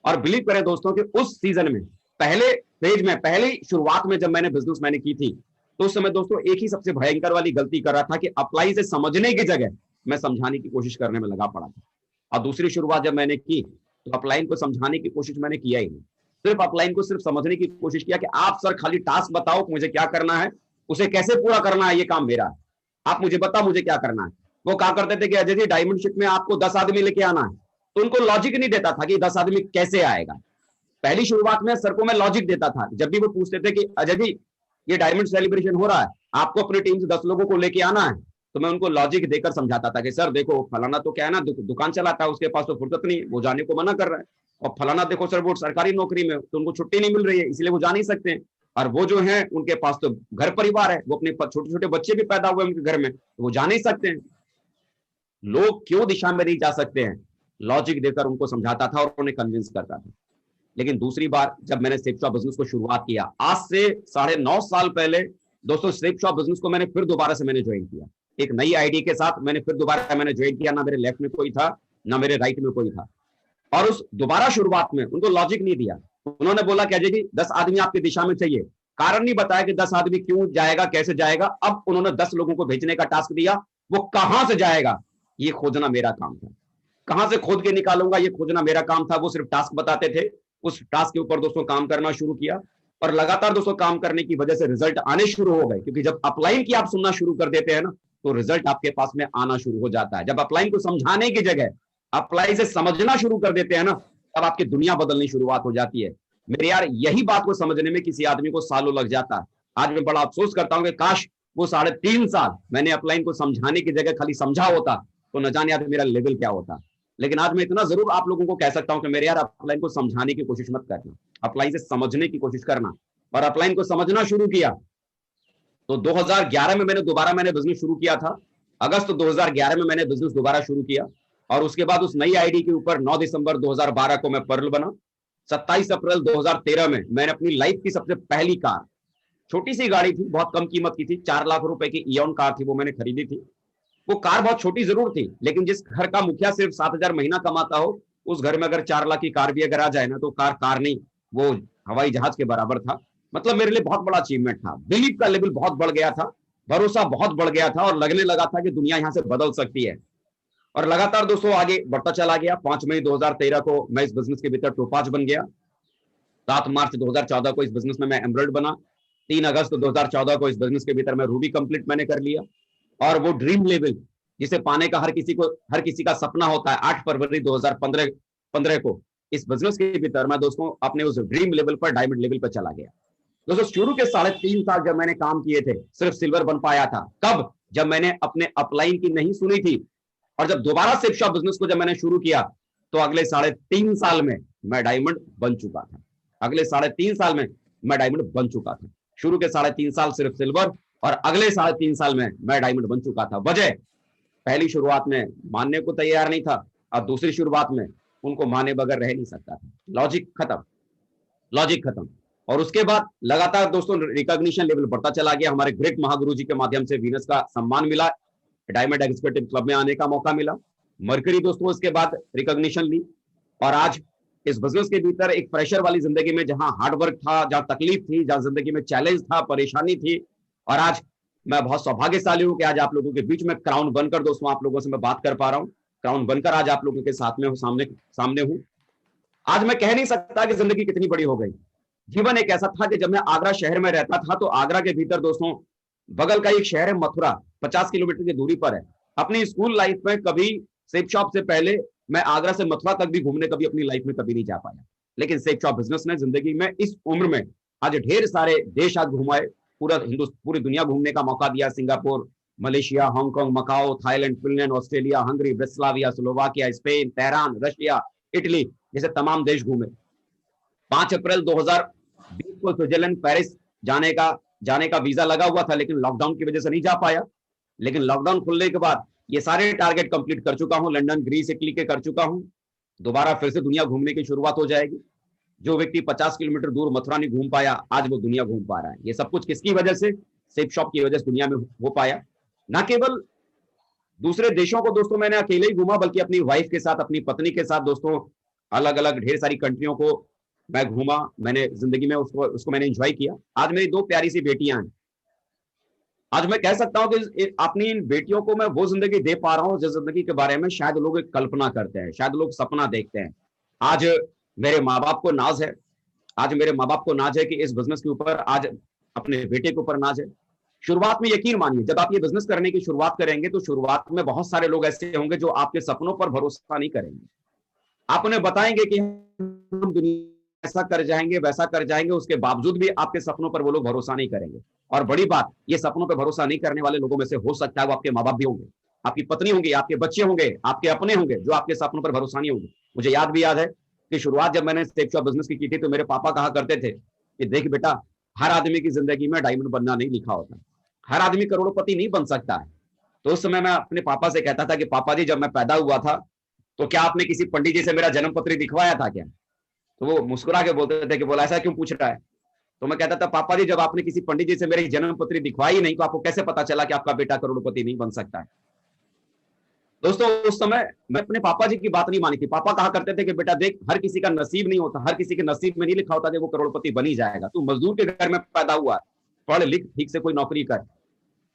[SPEAKER 1] और बिलीव करें दोस्तों कि उस सीजन में, पहले फेज में, पहली शुरुआत में जब मैंने बिजनेस मैंने की थी, तो उस समय दोस्तों एक ही सबसे भयंकर वाली गलती कर रहा था कि अप्लाई से समझने की जगह मैं समझाने की कोशिश करने में लगा पड़ा था। और दूसरी शुरुआत जब मैंने की तो अपलाइन को समझाने की कोशिश मैंने किया ही नहीं, सिर्फ अपलाइन को सिर्फ समझने की कोशिश किया कि आप सर खाली टास्क बताओ मुझे क्या करना है, उसे कैसे पूरा करना है, ये काम मेरा है, आप मुझे बताओ मुझे क्या करना है। वो कहा करते थे कि अजय जी डायमंड शिप में आपको 10 आदमी लेके आना है, तो उनको लॉजिक नहीं देता था कि 10 आदमी कैसे आएगा। पहली शुरुआत में सर को मैं लॉजिक देता था, जब भी वो पूछते थे कि अजय जी ये डायमंड सेलिब्रेशन हो रहा है, आपको अपनी टीम से 10 लोगों को लेके आना है, तो मैं उनको लॉजिक देकर समझाता था कि सर देखो फलाना तो क्या है ना, दुकान चलाता है, उसके पास तो फुर्सत नहीं, वो जाने को मना कर रहा है। और फलाना देखो सर वो सरकारी नौकरी में, तो उनको छुट्टी नहीं मिल रही है, इसलिए वो जा नहीं सकते हैं। और वो जो है उनके पास तो घर परिवार है, वो अपने छोटे छोटे बच्चे भी पैदा हुए उनके घर में, तो वो जा नहीं सकते हैं। लोग क्यों दिशा में नहीं जा सकते हैं, लॉजिक देकर उनको समझाता था और उन्हें कन्विंस करता था। लेकिन दूसरी बार जब मैंने सेफ शॉप बिजनेस को शुरुआत किया, आज से 9.5 साल पहले दोस्तों, सेफ शॉप बिजनेस को मैंने फिर दोबारा से मैंने ज्वाइन किया, एक नई आईडी के साथ मैंने फिर दोबारा मैंने ज्वाइन किया। ना मेरे लेफ्ट में कोई था, ना मेरे राइट में कोई था। और उस दोबारा शुरुआत में उनको लॉजिक नहीं दिया, उन्होंने बोला कि अजय जी 10 आदमी आपकी दिशा में चाहिए, कारण नहीं बताया कि 10 आदमी क्यों जाएगा, कैसे जाएगा। अब उन्होंने 10 लोगों को भेजने का टास्क दिया, वो कहां से जाएगा ये खोजना मेरा काम था, कहां से खोद के निकालूंगा ये खोजना मेरा काम था। वो सिर्फ टास्क बताते थे, उस टास्क के ऊपर दोस्तों काम करना शुरू किया और लगातार दोस्तों काम करने की वजह से रिजल्ट आने शुरू हो गए। क्योंकि जब अपलाइन की आप सुनना शुरू कर देते हैं ना, तो रिजल्ट आपके पास में आना शुरू हो जाता है। जब अपलाइन को समझाने की जगह अप्लाई से समझना शुरू कर देते हैं ना, तब आपकी दुनिया बदलनी शुरुआत हो जाती है। मेरे यार यही बात को समझने में किसी आदमी को सालों लग जाता है। आज मैं बड़ा अफसोस करता हूं कि काश वो 3.5 साल मैंने अपलाइन को समझाने की जगह खाली समझा होता, तो न जाने यार मेरा लेवल क्या होता। लेकिन आज मैं इतना जरूर आप लोगों को कह सकता हूं कि मेरे यार अपलाइन को समझाने की कोशिश मत करना, अपलाइन से समझने की कोशिश करना। और अपलाइन को समझना शुरू किया तो 2011 में मैंने बिजनेस शुरू किया था। अगस्त 2011 में मैंने बिजनेस दोबारा शुरू किया और उसके बाद उस नई आईडी के ऊपर 9 दिसंबर 2012 को मैं पर्ल बना। 27 अप्रैल 2013 में मैंने अपनी लाइफ की सबसे पहली कार, छोटी सी गाड़ी थी, बहुत कम कीमत की थी, 4 लाख रुपए की इयॉन कार थी, वो मैंने खरीदी थी। वो कार बहुत छोटी जरूर थी, लेकिन जिस घर का मुखिया सिर्फ 7,000 महीना कमाता हो, उस घर में अगर 4 लाख की कार भी अगर आ जाए ना, तो कार नहीं, वो हवाई जहाज के बराबर था। मतलब मेरे लिए बहुत बड़ा अचीवमेंट था। बिलीव का लेवल बहुत बढ़ गया था, भरोसा बहुत बढ़ गया था और लगने लगा था कि दुनिया यहां से बदल सकती है। और लगातार दोस्तों आगे बढ़ता चला गया। 5 मई 2013 को मैं इस बिजनेस के भीतर टोपाज बन गया। 7 मार्च 2014 को इस बिजनेस में मैं एमरल्ड बना। 3 अगस्त 2014 को इस बिजनेस के भीतर मैं रूबी कंप्लीट मैंने कर लिया। और वो ड्रीम लेवल जिसे पाने का हर किसी का सपना होता है, 8 फरवरी 2015 को इस बिजनेस के भीतर मैं दोस्तों अपने उस ड्रीम लेवल पर, डायमंड लेवल पर चला गया। दोस्तों शुरू के 3.5 साल जब मैंने काम किए थे, सिर्फ सिल्वर बन पाया था। कब? जब मैंने अपने अपलाइन की नहीं सुनी थी। और जब दोबारा सेफ शॉप बिजनेस को जब मैंने शुरू किया, तो अगले 3.5 साल में मैं डायमंड बन चुका था। अगले 3.5 साल में मैं डायमंड बन चुका था। शुरू के 3.5 साल सिर्फ सिल्वर और अगले 3.5 साल में मैं डायमंड बन चुका था। वजह, पहली शुरुआत में मानने को तैयार नहीं था और दूसरी शुरुआत में उनको माने बगैर रह नहीं सकता था। लॉजिक खत्म। और उसके बाद लगातार दोस्तों रिकॉग्निशन लेवल बढ़ता चला गया। हमारे ग्रेट महागुरु जी के माध्यम से वीनस का सम्मान मिला, डायमंड एग्जीक्यूटिव क्लब में आने का मौका मिला। मरकरी दोस्तों इसके बाद रिकॉग्निशन ली। और आज इस बिजनेस के भीतर एक प्रेशर वाली जिंदगी में, जहां हार्डवर्क था, जहां तकलीफ थी, जहां जिंदगी में चैलेंज था, परेशानी थी, और आज मैं बहुत सौभाग्यशाली हूं कि आज आप लोगों के बीच में क्राउन बनकर दोस्तों आप लोगों से मैं बात कर पा रहा हूं। क्राउन बनकर आज आप लोगों के साथ में सामने हूं। आज मैं कह नहीं सकता कि जिंदगी कितनी बड़ी हो गई। जीवन एक ऐसा था कि जब मैं आगरा शहर में रहता था, तो आगरा के भीतर दोस्तों बगल का एक शहर है मथुरा, 50 किलोमीटर की दूरी पर है। अपनी स्कूल लाइफ में कभी सेफ शॉप से पहले मैं आगरा से मथुरा तक भी घूमने कभी अपनी लाइफ में कभी नहीं जा पाया। लेकिन सेफ शॉप बिजनेस ने जिंदगी में इस उम्र में आज ढेर सारे देश आज घुमाए, पूरी दुनिया घूमने का मौका दिया। Singapore, Malaysia, Hong Kong, Macau, Thailand, Finland, Australia, Hungary, ब्रेस्लाविया, Slovakia, Spain, Tehran, Russia, Italy जैसे तमाम देश घूमे। 5 अप्रैल 2020 को स्विट्जरलैंड, पेरिस जाने का वीजा लगा हुआ था, लेकिन लॉकडाउन की वजह से नहीं जा पाया। लेकिन लॉकडाउन खुलने के बाद ये सारे टारगेट कंप्लीट कर चुका हूं। लंदन, ग्रीस, इटली के कर चुका हूं। दोबारा फिर से दुनिया घूमने की शुरुआत हो जाएगी। जो व्यक्ति 50 किलोमीटर दूर मथुरा नहीं घूम पाया, आज वो दुनिया घूम पा रहा है। ये सब कुछ किसकी वजह से? सेफ शॉप की वजह से दुनिया में हो पाया। ना केवल दूसरे देशों को दोस्तों मैंने अकेले ही घूमा, बल्कि अपनी वाइफ के साथ, अपनी पत्नी के साथ दोस्तों अलग अलग ढेर सारी कंट्रियों को मैं घूमा। मैंने जिंदगी में उसको उसको मैंने एंजॉय किया। आज मेरी 2 प्यारी सी बेटियां हैं। आज मैं कह सकता हूं कि अपनी इन बेटियों को मैं वो जिंदगी दे पा रहा हूं जिस जिंदगी के बारे में शायद लोग एक कल्पना करते हैं, शायद लोग सपना देखते हैं। आज मेरे माँ बाप को नाज है, आज मेरे माँ बाप को नाज है कि इस बिजनेस के ऊपर, आज अपने बेटे के ऊपर नाज है। शुरुआत में यकीन मानिए, जब आप ये बिजनेस करने की शुरुआत करेंगे तो शुरुआत में बहुत सारे लोग ऐसे होंगे जो आपके सपनों पर भरोसा नहीं करेंगे। आप उन्हें बताएंगे कि हम दुनिया ऐसा कर जाएंगे, वैसा कर जाएंगे, उसके बावजूद भी आपके सपनों पर वो लोग भरोसा नहीं करेंगे। और बड़ी बात, ये सपनों पर भरोसा नहीं करने वाले लोगों में से हो सकता है वो आपके माँ बाप भी होंगे, आपकी पत्नी होंगी, आपके बच्चे होंगे, आपके अपने होंगे, जो आपके सपनों पर भरोसा नहीं होंगे। मुझे याद है कि शुरुआत जब मैंने स्टेप शॉप बिजनेस की थी तो मेरे पापा कहा करते थे कि देख बेटा, हर आदमी की जिंदगी में डायमंड बनना नहीं लिखा होता, हर आदमी करोड़पति नहीं बन सकता है। तो उस समय मैं अपने पापा से कहता था कि पापा जी, जब मैं पैदा हुआ था तो क्या आपने किसी पंडित जी से मेरा जन्म पत्र दिखवाया था क्या? तो वो मुस्कुरा के बोलते थे कि बोला ऐसा क्यों पूछ रहा है? तो मैं कहता था, पापा जी, जब आपने किसी पंडित जी से मेरी जन्म पत्री दिखवाई नहीं तो आपको कैसे पता चला कि आपका बेटा करोड़पति नहीं बन सकता है? दोस्तों उस समय मैं अपने पापा जी की बात नहीं मानी थी। पापा कहा करते थे कि बेटा देख, हर किसी का नसीब नहीं होता, हर किसी के नसीब में नहीं लिखा होता कि वो करोड़पति बन ही जाएगा। तू मजदूर के घर में पैदा हुआ, पढ़ लिख, ठीक से कोई नौकरी कर।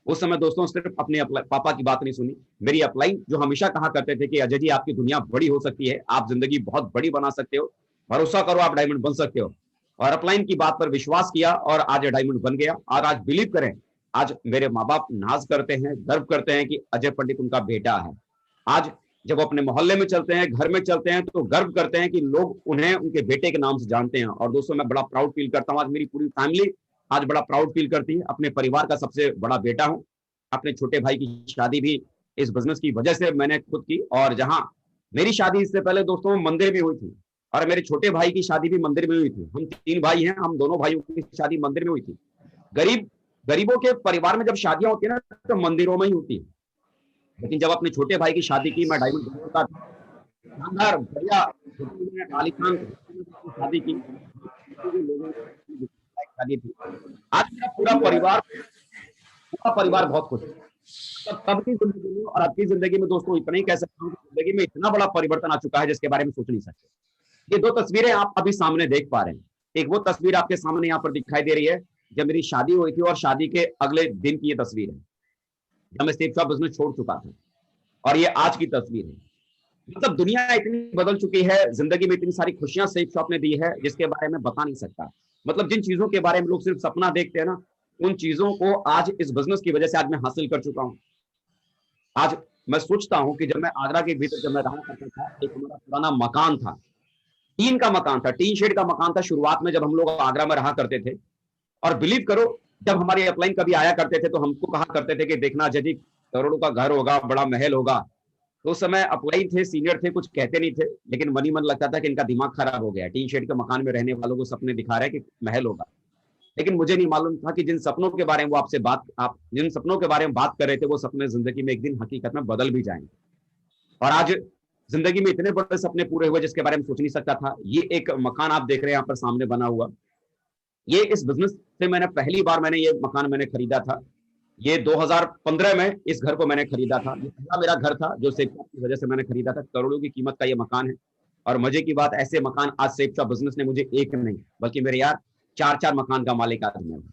[SPEAKER 1] उस समय दोस्तों सिर्फ अपने पापा की बात नहीं सुनी, मेरी अपलाइन जो हमेशा कहा करते थे कि अजय जी, आपकी दुनिया बड़ी हो सकती है, आप जिंदगी बहुत बड़ी बना सकते हो, भरोसा करो, आप डायमंड बन सकते हो। और अपलाइन की बात पर विश्वास किया और आज डायमंड बन गया। और आज बिलीव करें, आज मेरे माँ बाप नाज करते हैं, गर्व करते हैं कि अजय पंडित उनका बेटा है। आज जब अपने मोहल्ले में चलते हैं, घर में चलते हैं, तो गर्व करते हैं कि लोग उन्हें उनके बेटे के नाम से जानते हैं। और दोस्तों मैं बड़ा प्राउड फील करता हूँ, आज मेरी पूरी फैमिली आज बड़ा प्राउड फील करती है। अपने परिवार का सबसे बड़ा बेटा हूँ। अपने छोटे भाई की शादी भी इस बिजनेस की वजह से मैंने खुद की, और जहां मेरी शादी इससे पहले दोस्तों मंदिर में हुई थी और मेरे छोटे भाई की शादी भी मंदिर में हुई थी। हम 3 भाई हैं, हम दोनों भाइयों की शादी मंदिर में हुई थी। गरीबों के परिवार में जब शादियां होती है ना तो मंदिरों में ही होती है। लेकिन जब अपने छोटे भाई की शादी की, मैं डायमंड का शानदार बढ़िया आलीशान शादी की, शादी थी। आज मेरा पूरा परिवार बहुत खुश है। तब की जिंदगी में और अब की जिंदगी में दोस्तों इतना ही कह सकता हूँ कि जिंदगी में इतना बड़ा परिवर्तन आ चुका है जिसके बारे में सोच नहीं सकते। ये 2 तस्वीरें आप अभी सामने देख पा रहे हैं। एक वो तस्वीर आपके सामने यहाँ पर दिखाई दे रही है जब मेरी शादी हुई थी, और शादी के अगले दिन की ये तस्वीर है जब मैं स्टेप शॉप बिजनेस छोड़ चुका था, और ये आज की तस्वीर है। मतलब दुनिया इतनी बदल चुकी है, जिंदगी में इतनी सारी खुशियां स्टेप शॉप ने दी है जिसके बारे में बता नहीं सकता। मतलब जिन चीजों के बारे में लोग सिर्फ सपना देखते हैं ना, उन चीजों को आज इस बिजनेस की वजह से आज मैं हासिल कर चुका हूं। आज मैं सोचता हूं कि जब मैं आगरा के भीतर जब मैं रहा करता था, एक हमारा पुराना मकान था, टीन का मकान था, टीन शेड का मकान था शुरुआत में जब हम लोग आगरा में रहा करते थे। और बिलीव करो, जब हमारे अपलाइन कभी आया करते थे तो हमको कहा करते थे कि देखना अजय जी, करोड़ों का घर होगा, बड़ा महल होगा। तो उस समय अपलाइन थे, सीनियर थे, कुछ कहते नहीं थे, लेकिन मन ही मन लगता था कि इनका दिमाग खराब हो गया, टीन शेड के मकान में रहने वालों को सपने दिखा रहे हैं कि महल होगा। लेकिन मुझे नहीं मालूम था कि जिन सपनों के बारे में आप जिन सपनों के बारे में बात कर रहे थे, वो सपने जिंदगी में एक दिन हकीकत में बदल भी जाएंगे। और आज जिंदगी में इतने बड़े सपने पूरे हुए जिसके बारे में सोच नहीं सकता था। ये एक मकान आप देख रहे हैं यहाँ पर सामने बना हुआ, ये इस बिजनेस से मैंने पहली बार ये मकान मैंने खरीदा था। ये 2015 में इस घर को मैंने खरीदा था। ये पहला मेरा घर था जो सेफ शॉप की वजह से मैंने खरीदा था। करोड़ों की कीमत का ये मकान है। और मजे की बात, ऐसे मकान आज सेफ शॉप बिजनेस ने मुझे एक नहीं बल्कि मेरे यार 4 मकान का मालिक आज मैं हूँ।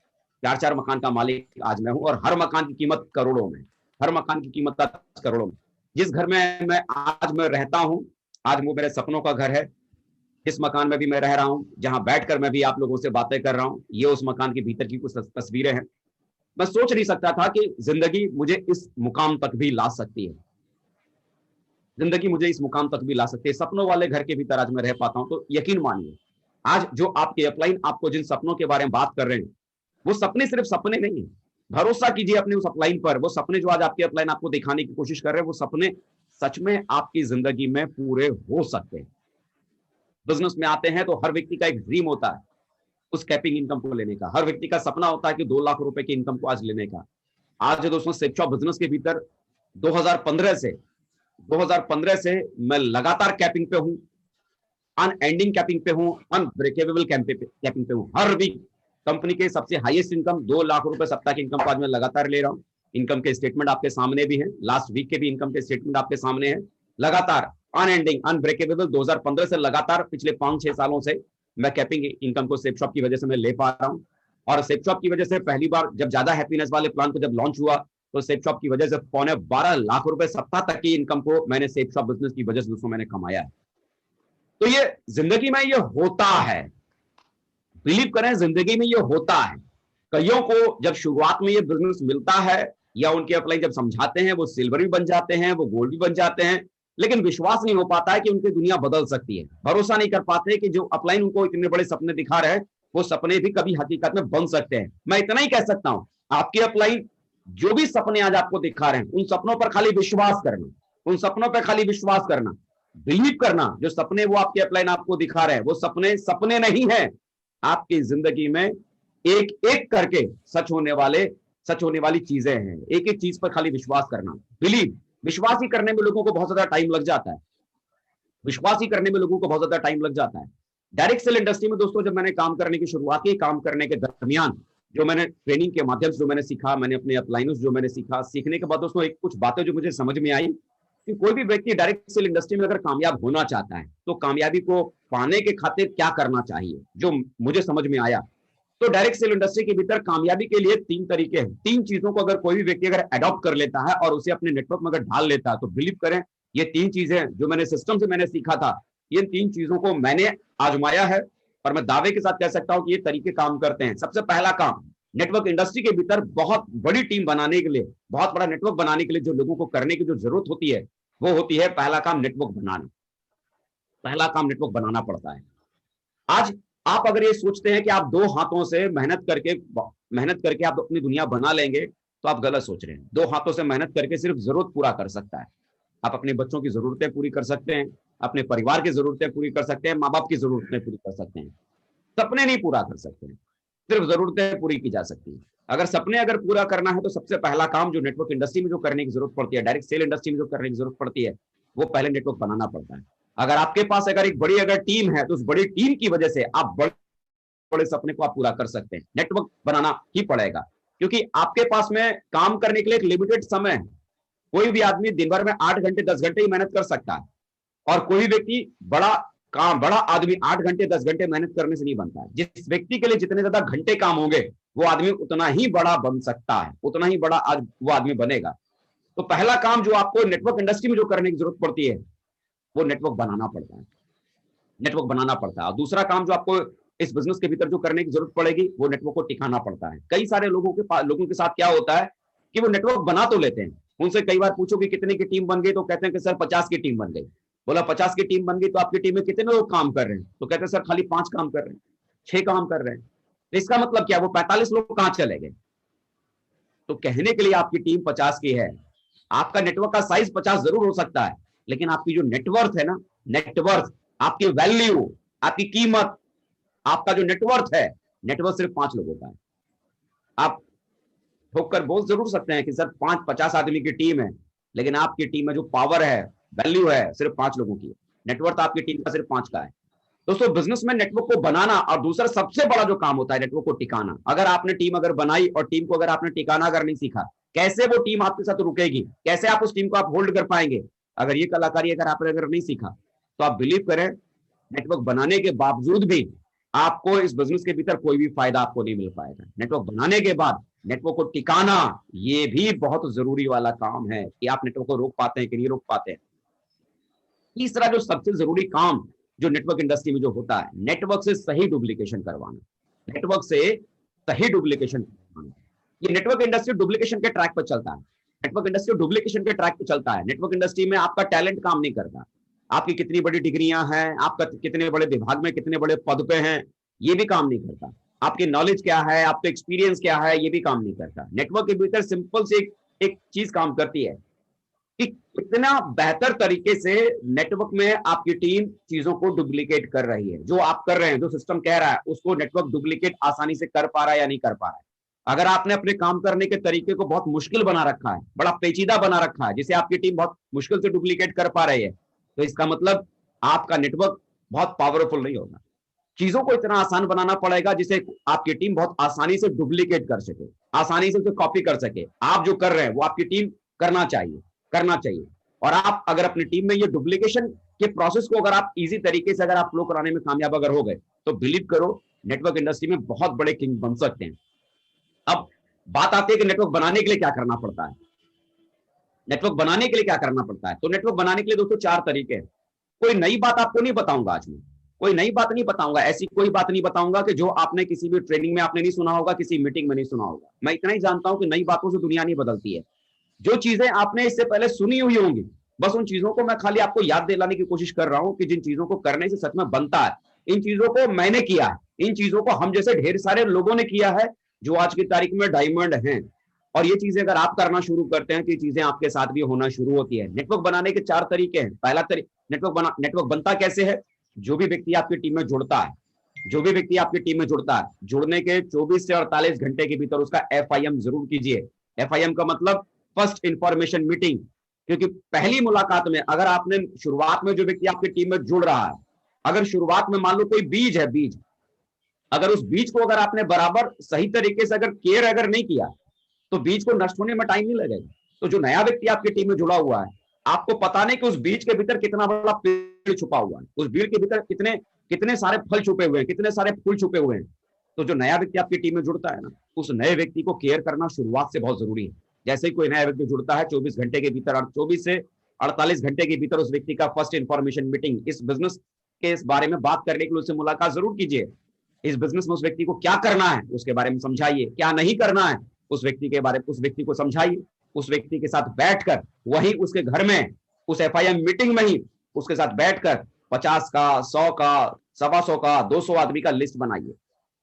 [SPEAKER 1] 4 मकान का मालिक आज मैं हूँ, और हर मकान की कीमत करोड़ों में, हर मकान की कीमत करोड़ों में। जिस घर में मैं रहता हूँ, आज वो मेरे सपनों का घर है। इस मकान में भी मैं रह रहा हूँ, जहां बैठकर मैं भी आप लोगों से बातें कर रहा हूँ। ये उस मकान के भीतर की कुछ तस्वीरें हैं। मैं सोच नहीं सकता था कि जिंदगी मुझे इस मुकाम तक भी ला सकती है, जिंदगी मुझे इस मुकाम तक भी ला सकती है। सपनों वाले घर के भीतर आज मैं रह पाता हूं। तो यकीन मानिए, आज जो आपके अपलाइन आपको जिन सपनों के बारे में बात कर रहे हैं, वो सपने सिर्फ सपने नहीं है। भरोसा कीजिए अपने उस अपलाइन पर। वो सपने जो आज आपके अपलाइन आपको दिखाने की कोशिश कर रहे हैं, वो सपने सच में आपकी जिंदगी में पूरे हो सकते हैं। बिजनेस में आते हैं तो हर व्यक्ति का एक ड्रीम होता है उस कैपिंग इनकम को लेने का। हर व्यक्ति का सपना होता है कि 2 लाख रुपए की इनकम को आज लेने का। आज दोस्तों सेफ शॉप बिजनेस के भीतर 2015 से मैं लगातार कैपिंग पे हूं, अनएंडिंग कैपिंग पे हूं, अनब्रेकेबल कैपिंग पे हूं। हर वीक कंपनी के सबसे हाईएस्ट इनकम 2 लाख रुपए सप्ताह की इनकम को आज मैं लगातार ले रहा हूं। इनकम के स्टेटमेंट आपके सामने भी हैं, लास्ट वीक के भी इनकम के स्टेटमेंट आपके सामने हैं। लगातार अनएंडिंग अनब्रेकेबल 2015 से लगातार पिछले 5-6 सालों से मैं कैपिंग इनकम को सेफ शॉप की वजह से मैं ले पा रहा हूं। और सेफ शॉप की वजह से पहली बार जब ज्यादा हैप्पीनेस वाले प्लान को जब लॉन्च हुआ तो सेफ शॉप की वजह से 12.25 लाख रुपए सप्ताह तक की इनकम को मैंने सेफ शॉप बिजनेस की वजह से दोस्तों मैंने कमाया है। तो ये जिंदगी में ये होता है, बिलीव करें, जिंदगी में ये होता है। कईयों को जब शुरुआत में ये बिजनेस मिलता है या उनके अपलाइन जब समझाते हैं, वो सिल्वर भी बन जाते हैं, वो गोल्ड भी बन जाते हैं, लेकिन विश्वास नहीं हो पाता है कि उनकी दुनिया बदल सकती है। भरोसा नहीं कर पाते कि जो अपलाइन उनको इतने बड़े सपने दिखा रहे हैं वो सपने भी कभी हकीकत में बन सकते हैं। मैं इतना ही कह सकता हूं, आपके अपलाइन जो भी सपने आज आपको दिखा रहे हैं उन सपनों पर खाली विश्वास करना, उन सपनों पर खाली विश्वास करना, बिलीव करना। जो सपने वो आपके अपलाइन आपको दिखा रहे हैं वो सपने सपने नहीं है, आपकी जिंदगी में एक एक करके सच होने वाली चीजें हैं। एक एक चीज पर खाली विश्वास करना, बिलीव। विश्वास ही करने में लोगों को बहुत ज्यादा टाइम लग जाता है, विश्वास ही करने में लोगों को बहुत ज्यादा टाइम लग जाता है। डायरेक्ट सेल इंडस्ट्री में दोस्तों जब मैंने काम करने की शुरुआत की, काम करने के दरमियान जो मैंने ट्रेनिंग के माध्यम से जो मैंने सीखा, मैंने अपने अपलाइनर्स जो मैंने सीखा, सीखने के बाद दोस्तों एक कुछ बातें जो मुझे समझ में आई कि कोई भी व्यक्ति डायरेक्ट सेल इंडस्ट्री में अगर कामयाब होना चाहता है तो कामयाबी को पाने के खातिर क्या करना चाहिए, जो मुझे समझ में आया। तो डायरेक्ट सेल इंडस्ट्री के भीतर कामयाबी के लिए 3 तरीके हैं। 3 चीजों को अगर कोई भी व्यक्ति अगर अडॉप्ट कर लेता है और उसे अपने नेटवर्क में अगर ढाल लेता है तो बिलीव करें ये 3 चीजें जो मैंने सिस्टम से मैंने सीखा था, ये 3 चीजों को मैंने आजमाया है और मैं दावे के साथ कह सकता हूं कि ये तरीके काम करते हैं। सबसे पहला काम, नेटवर्क इंडस्ट्री के भीतर बहुत बड़ी टीम बनाने के लिए, बहुत बड़ा नेटवर्क बनाने के लिए जो लोगों को करने की जो जरूरत होती है वो होती है पहला काम नेटवर्क बनाना। पहला काम नेटवर्क बनाना पड़ता है। आज आप अगर ये सोचते हैं कि आप 2 हाथों से मेहनत करके आप अपनी दुनिया बना लेंगे तो आप गलत सोच रहे हैं। 2 हाथों से मेहनत करके सिर्फ जरूरत पूरा कर सकता है। आप अपने बच्चों की जरूरतें पूरी कर सकते हैं, अपने परिवार की जरूरतें पूरी कर सकते हैं, माँ बाप की जरूरतें पूरी कर सकते हैं, सपने नहीं पूरा कर सकते हैं, सिर्फ जरूरतें पूरी की जा सकती है। अगर सपने अगर पूरा करना है तो सबसे पहला काम जो नेटवर्क इंडस्ट्री में जो करने की जरूरत पड़ती है, डायरेक्ट सेल इंडस्ट्री में जो करने की जरूरत पड़ती है, वो पहले नेटवर्क बनाना पड़ता है। अगर आपके पास अगर एक बड़ी अगर टीम है तो उस बड़ी टीम की वजह से आप बड़े सपने को आप पूरा कर सकते हैं। नेटवर्क बनाना ही पड़ेगा क्योंकि आपके पास में काम करने के लिए एक लिमिटेड समय है। कोई भी आदमी दिन भर में 8 घंटे 10 घंटे ही मेहनत कर सकता है और कोई व्यक्ति बड़ा आदमी 8 घंटे 10 घंटे मेहनत करने से नहीं बनता है। जिस व्यक्ति के लिए जितने ज्यादा घंटे काम होंगे वो आदमी उतना ही बड़ा बन सकता है, उतना ही बड़ा आज वो आदमी बनेगा। तो पहला काम जो आपको नेटवर्क इंडस्ट्री में जो करने की जरूरत पड़ती है वो नेटवर्क बनाना पड़ता है, नेटवर्क बनाना पड़ता है। और दूसरा काम जो आपको इस बिजनेस के भीतर जो करने की जरूरत पड़ेगी वो नेटवर्क को टिकाना पड़ता है। कई सारे लोगों के साथ क्या होता है कि वो नेटवर्क बना तो लेते हैं, उनसे कई बार पूछो कि कितने की टीम बन गई तो कहते हैं कि सर 50 की टीम बन गई। बोला 50 की टीम बन गई तो आपकी टीम में कितने लोग काम कर रहे हैं? तो कहते हैं सर खाली 5 काम कर रहे हैं, 6 काम कर रहे हैं। तो इसका मतलब क्या, वो 45 लोग कहां चले गए? तो कहने के लिए आपकी टीम 50 की है, आपका नेटवर्क का साइज 50 जरूर हो सकता है, लेकिन आपकी जो नेटवर्थ है ना, नेटवर्थ, आपकी वैल्यू, आपकी कीमत, आपका जो नेटवर्थ है, नेटवर्क सिर्फ 5 लोगों का है। आप ठोकर बोल जरूर सकते हैं कि सर 50 आदमी की टीम है, लेकिन आपकी टीम में जो पावर है, वैल्यू है, सिर्फ 5 लोगों की है। नेटवर्क आपकी टीम का सिर्फ 5 का है। दोस्तों बिजनेस में नेटवर्क को बनाना और दूसरा सबसे बड़ा जो काम होता है नेटवर्क को टिकाना। अगर आपने टीम अगर बनाई और टीम को अगर आपने टिकाना अगर नहीं सीखा, कैसे वो टीम आपके साथ रुकेगी, कैसे आप उस टीम को आप होल्ड कर पाएंगे? अगर ये कलाकारी अगर आपने अगर नहीं सीखा तो आप बिलीव करें नेटवर्क बनाने के बावजूद भी आपको इस बिजनेस के भीतर कोई भी फायदा आपको नहीं मिल पाएगा। नेटवर्क बनाने के बाद नेटवर्क को टिकाना ये भी बहुत जरूरी वाला काम है कि आप नेटवर्क को रोक पाते हैं कि नहीं रोक पाते हैं। तीसरा जो सबसे जरूरी काम जो नेटवर्क इंडस्ट्री में जो होता है, नेटवर्क से सही डुप्लीकेशन करवाना, नेटवर्क से सही डुप्लीकेशन करवाना। ये नेटवर्क इंडस्ट्री डुप्लीकेशन के ट्रैक पर चलता है, नेटवर्क इंडस्ट्री डुप्लीकेशन के ट्रैक पर चलता है। नेटवर्क इंडस्ट्री में आपका टैलेंट काम नहीं करता, आपकी कितनी बड़ी डिग्रियां हैं, आपका कितने बड़े विभाग में कितने बड़े पद पे हैं, ये भी काम नहीं करता। आपकी नॉलेज क्या है, आपका एक्सपीरियंस क्या है, ये भी काम नहीं करता। नेटवर्क के भीतर सिंपल से एक चीज काम करती है कि कितना बेहतर तरीके से नेटवर्क में आपकी टीम चीजों को डुप्लीकेट कर रही है। जो आप कर रहे हैं, जो सिस्टम कह रहा है, उसको नेटवर्क डुप्लीकेट आसानी से कर पा रहा है या नहीं कर पा रहा है। अगर आपने अपने काम करने के तरीके को बहुत मुश्किल बना रखा है, बड़ा पेचीदा बना रखा है, जिसे आपकी टीम बहुत मुश्किल से डुप्लीकेट कर पा रही है, तो इसका मतलब आपका नेटवर्क बहुत पावरफुल नहीं होगा। चीजों को इतना आसान बनाना पड़ेगा जिसे आपकी टीम बहुत आसानी से डुप्लीकेट कर सके, आसानी से उसे कॉपी कर सके। आप जो कर रहे हैं वो आपकी टीम करना चाहिए। और आप अगर अपनी टीम में ये डुप्लीकेशन के प्रोसेस को अगर आप इजी तरीके से अगर आप फ्लो कराने में कामयाब अगर हो गए, तो बिलीव करो नेटवर्क इंडस्ट्री में बहुत बड़े किंग बन सकते हैं। अब बात आती है कि नेटवर्क बनाने के लिए क्या करना पड़ता है। नेटवर्क बनाने के लिए क्या करना पड़ता है, तो नेटवर्क बनाने के लिए दोस्तों 4 तरीके हैं। कोई नई बात आपको नहीं बताऊंगा आज मैं, कोई नई बात नहीं बताऊंगा, ऐसी कोई बात नहीं बताऊंगा कि जो आपने किसी भी ट्रेनिंग में आपने नहीं सुना होगा, किसी मीटिंग में नहीं सुना होगा। मैं इतना ही जानता हूं कि नई बातों से दुनिया नहीं बदलती है। जो चीजें आपने इससे पहले सुनी हुई होंगी, बस उन चीजों को मैं खाली आपको याद दिलाने की कोशिश कर रहा हूं कि जिन चीजों को करने से सच में बनता है, इन चीजों को मैंने किया है, इन चीजों को हम जैसे ढेर सारे लोगों ने किया है जो आज की तारीख में डायमंड हैं। और ये चीजें अगर आप करना शुरू करते हैं तो ये चीजें आपके साथ भी होना शुरू होती है। नेटवर्क बनाने के 4 तरीके हैं। पहला नेटवर्क बनता कैसे है? जो भी व्यक्ति आपकी टीम में जुड़ता है, जुड़ने के 24 से 48 घंटे के भीतर उसका FIM जरूर कीजिए। FIM का मतलब फर्स्ट इंफॉर्मेशन मीटिंग। क्योंकि पहली मुलाकात में अगर आपने शुरुआत में जो व्यक्ति आपकी टीम में जुड़ रहा है, अगर शुरुआत में मान लो कोई बीज है, अगर उस बीज को अगर आपने बराबर सही तरीके से अगर केयर अगर नहीं किया, तो बीज को नष्ट होने में टाइम नहीं लगेगा। तो जो नया व्यक्ति आपकी टीम में जुड़ा हुआ है, आपको पता नहीं कि उस बीज के भीतर कितना बड़ा पेड़ छुपा हुआ है, उस बीज के भीतर कितने सारे फल छुपे हुए हैं, कितने सारे फूल छुपे हुए हैं। तो जो नया व्यक्ति आपकी टीम में जुड़ता है ना, उस नए व्यक्ति को केयर करना शुरुआत से बहुत जरूरी है। जैसे ही कोई नया व्यक्ति जुड़ता है, 24 घंटे के भीतर, 24 से 48 घंटे के भीतर उस व्यक्ति का फर्स्ट इंफॉर्मेशन मीटिंग, इस बिजनेस के इस बारे में बात करने के लिए उससे मुलाकात जरूर कीजिए। इस बिजनेस में उस व्यक्ति को क्या करना है उसके बारे में समझाइए, क्या नहीं करना है उस व्यक्ति को समझाइए। उस व्यक्ति के साथ बैठकर वही उसके घर में उस FIM मीटिंग में ही उसके साथ बैठकर 50 का, 100 का, 125 का, 200 आदमी का लिस्ट बनाइए।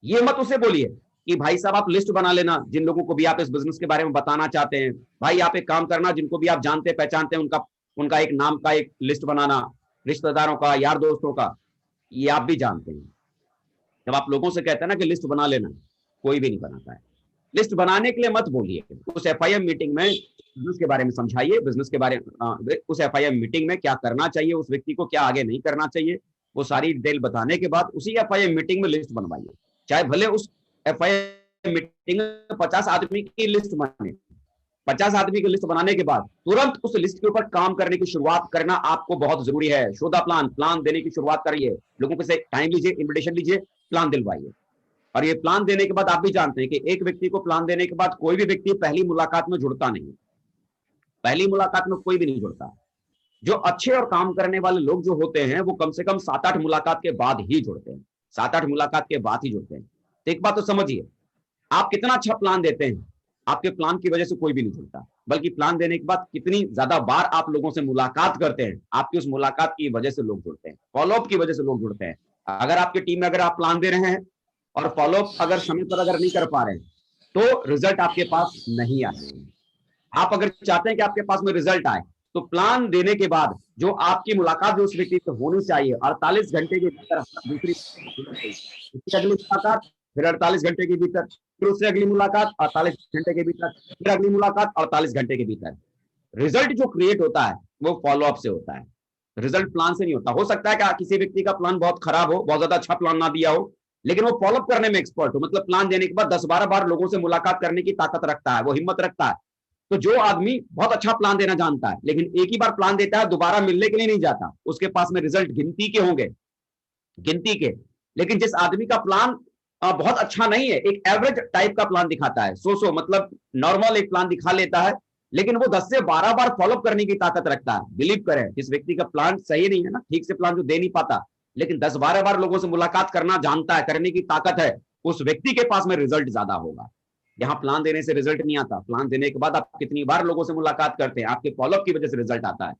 [SPEAKER 1] ये मत उसे बोलिए कि भाई साहब आप लिस्ट बना लेना, जिन लोगों को भी आप इस बिजनेस के बारे में बताना चाहते हैं। भाई आप एक काम करना, जिनको भी आप जानते पहचानते हैं उनका एक नाम का एक लिस्ट बनाना, रिश्तेदारों का, यार दोस्तों का। ये आप भी जानते हैं। जब आप लोगों से कहते हैं ना कि लिस्ट बना लेना, कोई भी नहीं बनाता है। लिस्ट बनाने के लिए मत बोलिए, उस FIM मीटिंग में बिजनेस के बारे में समझाइए, बिजनेस के बारे में उस FIM मीटिंग में क्या करना चाहिए उस व्यक्ति को, क्या आगे नहीं करना चाहिए, वो सारी डिटेल बताने के बाद उसी FIM मीटिंग में लिस्ट बनवाइए। चाहे भले उस FIM मीटिंग में 50 आदमी की लिस्ट बने, 50 आदमी की लिस्ट बनाने के बाद तुरंत उस लिस्ट के ऊपर काम करने की शुरुआत करना आपको बहुत जरूरी है। शोधा प्लान देने की शुरुआत करिए। लोगों से टाइम लीजिए, इन्विटेशन लीजिए, प्लान दिलवाइए। और ये प्लान देने के बाद आप भी जानते हैं कि एक व्यक्ति को प्लान देने के बाद कोई भी व्यक्ति पहली मुलाकात में जुड़ता नहीं है। पहली मुलाकात में कोई भी नहीं जुड़ता। जो अच्छे और काम करने वाले लोग जो होते हैं वो कम से कम 7-8 मुलाकात के बाद ही जुड़ते हैं, 7-8 मुलाकात के बाद ही जुड़ते हैं। तो एक बात तो समझिए, आप कितना अच्छा प्लान देते हैं, आपके प्लान की वजह से कोई भी नहीं जुड़ता, बल्कि प्लान देने के बाद कितनी ज्यादा बार आप लोगों से मुलाकात करते हैं, आपकी उस मुलाकात की वजह से लोग जुड़ते हैं, फॉलोअप की वजह से लोग जुड़ते हैं। अगर आपकी टीम में अगर आप प्लान दे रहे हैं और फॉलोअप अगर समय पर अगर नहीं कर पा रहे हैं, तो रिजल्ट आपके पास नहीं आएगा। आप अगर चाहते हैं कि आपके पास में रिजल्ट आए, तो प्लान देने के बाद जो आपकी मुलाकात जो उस व्यक्ति से होनी चाहिए 48 घंटे के भीतर, दूसरी अगली मुलाकात, फिर 48 घंटे के भीतर, फिर उससे अगली मुलाकात 48 घंटे के भीतर, फिर अगली मुलाकात 48 घंटे के भीतर। रिजल्ट जो क्रिएट होता है वो फॉलोअप से होता है, रिजल्ट प्लान से नहीं होता। हो सकता है कि किसी व्यक्ति का प्लान बहुत खराब हो, बहुत ज्यादा अच्छा प्लान ना दिया हो, लेकिन वो फॉलोअप करने में एक्सपर्ट हो, मतलब प्लान देने के बाद 10-12 बार लोगों से मुलाकात करने की ताकत रखता है, वो हिम्मत रखता है। तो जो आदमी बहुत अच्छा प्लान देना जानता है लेकिन एक ही बार प्लान देता है, दोबारा मिलने के लिए नहीं जाता, उसके पास में रिजल्ट गिनती के होंगे, गिनती के। लेकिन जिस आदमी का प्लान बहुत अच्छा नहीं है, एक एवरेज टाइप का प्लान दिखाता है, सो मतलब नॉर्मल एक प्लान दिखा लेता है, लेकिन वो 10 से 12 बार फॉलोअप करने की ताकत रखता है। बिलीव करें, जिस व्यक्ति का प्लान सही नहीं है ना, ठीक से प्लान जो दे नहीं पाता, लेकिन 10-12 बार लोगों से मुलाकात करना जानता है, करने की ताकत है, उस व्यक्ति के पास में रिजल्ट ज्यादा होगा। यहाँ प्लान देने से रिजल्ट नहीं आता, प्लान देने के बाद आप कितनी बार लोगों से मुलाकात करते हैं, आपके फॉलोअप की वजह से रिजल्ट आता है।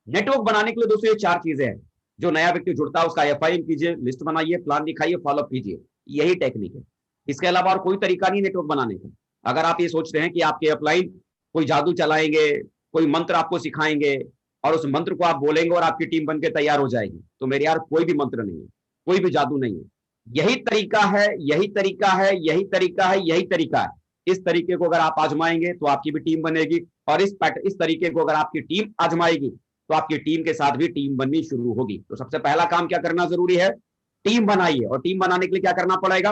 [SPEAKER 1] नेटवर्क बनाने के लिए दोस्तों ये 4 चीजें हैं। जो नया व्यक्ति जुड़ता है उसका FIM कीजिए, लिस्ट बनाइए, प्लान दिखाइए, फॉलोअप कीजिए, यही टेक्निक है। इसके अलावा और कोई तरीका नहीं नेटवर्क बनाने का। अगर आप ये सोचते हैं कि आपके अपलाइन कोई जादू चलाएंगे, कोई मंत्र आपको सिखाएंगे और उस मंत्र को आप बोलेंगे और आपकी टीम बनकर तैयार हो जाएगी, तो मेरे यार कोई भी मंत्र नहीं है, कोई भी जादू नहीं है। यही तरीका है, यही तरीका है, यही तरीका है, यही तरीका है। इस तरीके को अगर आप आजमाएंगे तो आपकी भी टीम बनेगी, और इस तरीके को अगर आपकी टीम आजमाएगी तो आपकी टीम के साथ भी टीम बननी शुरू होगी। तो सबसे पहला काम क्या करना जरूरी है? टीम बनाइए, और टीम बनाने के लिए क्या करना पड़ेगा?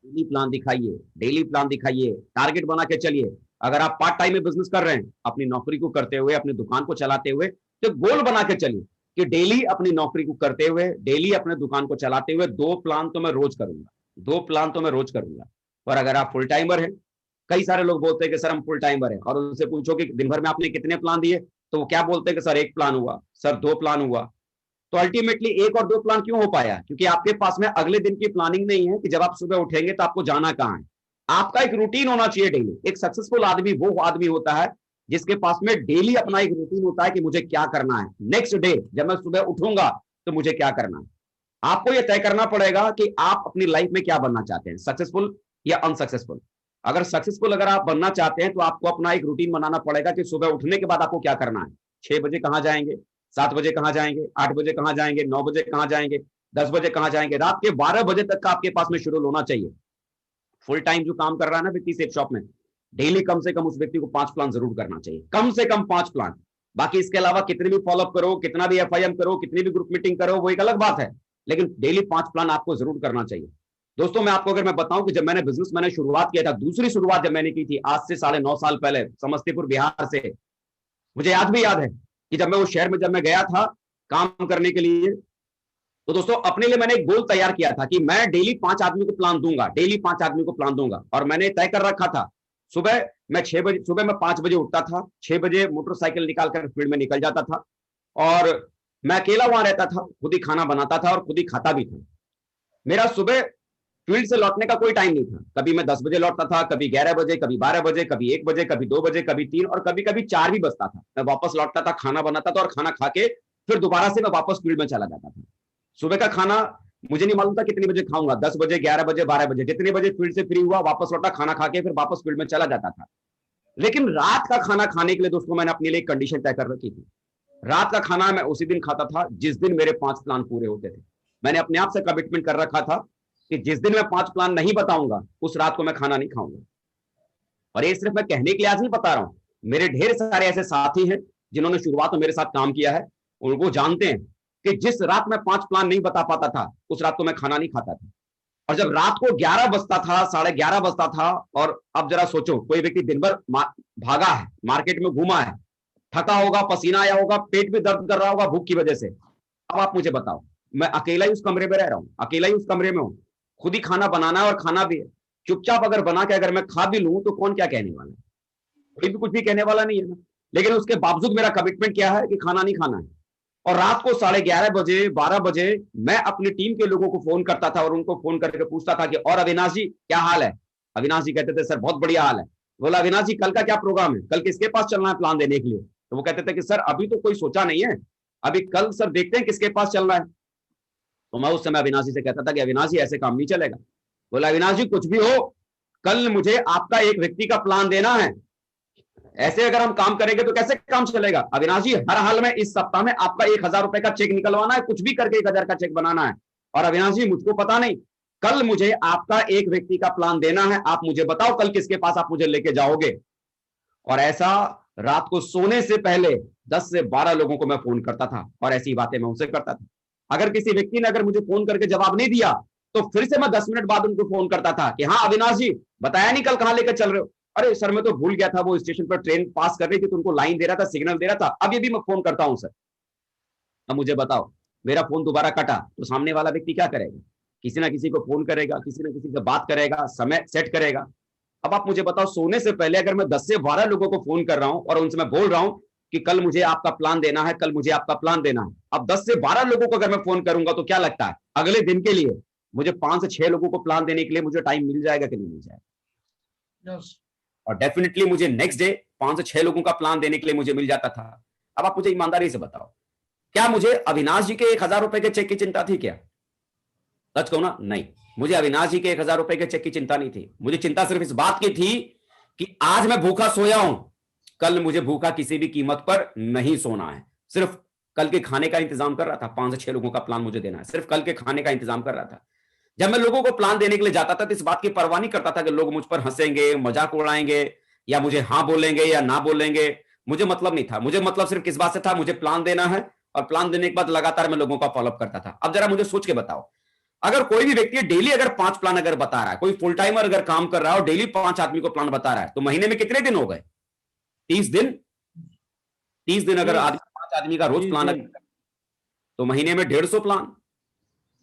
[SPEAKER 1] डेली प्लान दिखाइए, डेली प्लान दिखाइए, टारगेट बना के चलिए। अगर आप पार्ट टाइम में बिजनेस कर रहे हैं, अपनी नौकरी को करते हुए, अपनी दुकान को चलाते हुए, तो गोल बना के चलिए कि डेली अपनी नौकरी को करते हुए, डेली अपने दुकान को चलाते हुए 2 प्लान तो मैं रोज करूंगा, 2 प्लान तो मैं रोज करूंगा। और अगर आप फुल टाइमर हैं, कई सारे लोग बोलते हैं कि सर हम फुल टाइमर हैं, और उनसे पूछो कि दिन भर में आपने कितने प्लान दिए, तो वो क्या बोलते हैं कि सर 1 प्लान हुआ, सर 2 प्लान हुआ। तो अल्टीमेटली 1 और 2 प्लान क्यों हो पाया? क्योंकि आपके पास में अगले दिन की प्लानिंग नहीं है कि जब आप सुबह उठेंगे तो आपको जाना कहां है। आपका एक रूटीन होना चाहिए डेली। एक सक्सेसफुल आदमी वो आदमी होता है जिसके पास में डेली अपना एक रूटीन होता है कि मुझे क्या करना है, नेक्स्ट डे जब मैं सुबह उठूंगा तो मुझे क्या करना है। आपको यह तय करना पड़ेगा कि आप अपनी लाइफ में क्या बनना चाहते हैं, सक्सेसफुल या अनसक्सेसफुल। अगर सक्सेसफुल अगर आप बनना चाहते हैं तो आपको अपना एक रूटीन बनाना पड़ेगा कि सुबह उठने के बाद आपको क्या करना है। 6 बजे कहां जाएंगे, 7 बजे कहां जाएंगे, 8 बजे कहां जाएंगे, 9 बजे कहां जाएंगे, 10 बजे कहां जाएंगे, रात के 12 बजे तक का आपके पास में शेड्यूल होना चाहिए। फुल टाइम जो काम कर रहा है ना व्यक्ति सेफ शॉप में, डेली कम से कम उस व्यक्ति को 5 प्लान जरूर करना चाहिए, कम से कम 5 प्लान। बाकी इसके अलावा कितने भी फॉलोअप करो, कितना भी एफआईएम करो, कितनी भी ग्रुप मीटिंग करो, वो एक अलग बात है, लेकिन डेली 5 प्लान आपको जरूर करना चाहिए। दोस्तों मैं आपको अगर मैं बताऊं कि जब मैंने बिजनेस मैंने शुरुआत किया था, दूसरी शुरुआत जब मैंने की थी आज से 9.5 साल पहले, समस्तीपुर बिहार से, मुझे आज भी याद है कि जब मैं उस शहर में जब मैं गया था काम करने के लिए, तो दोस्तों अपने लिए मैंने एक गोल तैयार किया था कि मैं डेली 5 आदमी को प्लान दूंगा, डेली 5 आदमी को प्लान दूंगा। और मैंने तय कर रखा था, सुबह मैं 6 बजे, सुबह मैं 5 बजे उठता था, 6 बजे मोटरसाइकिल निकालकर फील्ड में निकल जाता था, और मैं अकेला वहां रहता था, खुद ही खाना बनाता था और खुद ही खाता भी था। मेरा सुबह फील्ड से लौटने का कोई टाइम नहीं था। कभी मैं 10 बजे लौटता था, कभी 11 बजे, कभी 12 बजे, कभी 1 बजे, कभी 2 बजे, कभी 3 और कभी कभी 4 भी बजता था। मैं वापस लौटता था, खाना बनाता था और खाना खा के फिर दोबारा से मैं वापस फील्ड में चला जाता था। सुबह का खाना मुझे नहीं मालूम था कितने बजे खाऊंगा, 10 बजे, 11 बजे, 12 बजे, जितने बजे फील्ड से फ्री हुआ वापस लौटा, खाना खा के फिर वापस फील्ड में चला जाता था। लेकिन रात का खाना खाने के लिए दोस्तों मैंने अपने लिए एक कंडीशन तय कर रखी थी। रात का खाना मैं उसी दिन खाता था जिस दिन मेरे 5 प्लान पूरे होते थे। मैंने अपने आप से कमिटमेंट कर रखा था कि जिस दिन मैं 5 प्लान नहीं बताऊंगा उस रात को मैं खाना नहीं खाऊंगा। और ये सिर्फ मैं कहने के लिए आज नहीं बता रहा हूं, मेरे ढेर सारे ऐसे साथी हैं जिन्होंने शुरुआत में मेरे साथ काम किया है, और वो जानते हैं कि जिस रात में 5 प्लान नहीं बता पाता था उस रात को मैं खाना नहीं खाता था। और जब रात को 11 बजता था, 11:30 बजता था, और अब जरा सोचो कोई व्यक्ति दिन भर भागा है, मार्केट में घूमा है, थका होगा, पसीना आया होगा, पेट भी दर्द कर रहा होगा भूख की वजह से। अब आप मुझे बताओ, मैं अकेला ही उस कमरे में रह रहा हूं, अकेला ही उस कमरे में हूं, खुद ही खाना बनाना है और खाना भी है। चुपचाप अगर बना के अगर मैं खा भी लूं तो कौन क्या कहने वाला है? कोई भी कुछ भी कहने वाला नहीं है ना। लेकिन उसके बावजूद मेरा कमिटमेंट क्या है कि खाना नहीं खाना है। और रात को 11:30 बजे, 12 बजे मैं अपनी टीम के लोगों को फोन करता था और उनको फोन करके पूछता था कि और अविनाश जी क्या हाल है? अविनाश जी कहते थे सर बहुत बढ़िया हाल है। बोला अविनाश जी कल का क्या प्रोग्राम है, कल किसके पास चलना है प्लान देने के लिए? तो वो कहते थे कि सर अभी तो कोई सोचा नहीं है, अभी कल सर देखते हैं किसके पास चलना है। तो मैं उस समय अविनाश जी से कहता था कि अविनाश जी ऐसे काम नहीं चलेगा। बोला अविनाश जी कुछ भी हो, कल मुझे आपका एक व्यक्ति का प्लान देना है, ऐसे अगर हम काम करेंगे तो कैसे काम चलेगा? अविनाश जी हर हाल में इस सप्ताह में आपका 1,000 रुपए का चेक निकलवाना है, कुछ भी करके 1,000 का चेक बनाना है। और अविनाश जी मुझको पता नहीं, कल मुझे आपका एक व्यक्ति का प्लान देना है, आप मुझे बताओ कल किसके पास आप मुझे लेके जाओगे? और ऐसा रात को सोने से पहले 10 से 12 लोगों को मैं फोन करता था और ऐसी बातें मैं उनसे करता था। अगर किसी व्यक्ति ने अगर मुझे फोन करके जवाब नहीं दिया तो फिर से मैं 10 मिनट बाद उनको फोन करता था कि हाँ अविनाश जी बताया नहीं कल कहां लेकर चल रहे हो? अरे सर मैं तो भूल गया था, वो स्टेशन पर ट्रेन पास कर रही थी तो उनको लाइन दे रहा था, सिग्नल दे रहा था, अब ये भी मैं फोन करता हूं सर। अब मुझे बताओ मेरा फोन दोबारा कटा तो सामने वाला व्यक्ति क्या करेगा? किसी ना किसी को फोन करेगा, किसी ना किसी से बात करेगा, समय सेट करेगा। अब आप मुझे बताओ सोने से पहले अगर मैं 10 से 12 लोगों को फोन कर रहा हूं और उनसे मैं बोल रहा हूं कि कल मुझे आपका प्लान देना है, कल मुझे आपका प्लान देना है, अब 10 से 12 लोगों को अगर मैं फोन करूंगा तो क्या लगता है अगले दिन के लिए मुझे 5 से 6 लोगों को प्लान देने के लिए मुझे टाइम मिल जाएगा कि नहीं मिल जाएगा? और डेफिनेटली मुझे नेक्स्ट डे 5 से 6 लोगों का प्लान देने के लिए मुझे मिल जाता था। अब आप मुझे ईमानदारी से बताओ, क्या मुझे अविनाश जी के 1,000 रुपए के चेक की चिंता थी क्या? सच कहो ना, नहीं, मुझे अविनाश जी के 1,000 रुपए के चेक की चिंता नहीं थी। मुझे चिंता सिर्फ इस बात की थी कि आज मैं भूखा सोया हूं, कल मुझे भूखा किसी भी कीमत पर नहीं सोना है। सिर्फ कल के खाने का इंतजाम कर रहा था, 5 से 6 लोगों का प्लान मुझे देना है, सिर्फ कल के खाने का इंतजाम कर रहा था। जब मैं लोगों को प्लान देने के लिए जाता था तो इस बात की परवाह नहीं करता था कि लोग मुझ पर हंसेंगे, मजाक उड़ाएंगे या मुझे हाँ बोलेंगे या ना बोलेंगे, मुझे मतलब नहीं था। मुझे मतलब सिर्फ किस बात से था, मुझे प्लान देना है
[SPEAKER 3] और प्लान देने के बाद लगातार मैं लोगों का फॉलोअप करता था। अब जरा मुझे सोच के बताओ, अगर कोई भी व्यक्ति डेली अगर 5 प्लान अगर बता रहा है, कोई फुल टाइमर अगर काम कर रहा है और डेली 5 आदमी को प्लान बता रहा है, तो महीने में कितने दिन हो गए? 30 दिन। 30 दिन अगर 5 आदमी का रोज प्लान, तो महीने में 150 प्लान।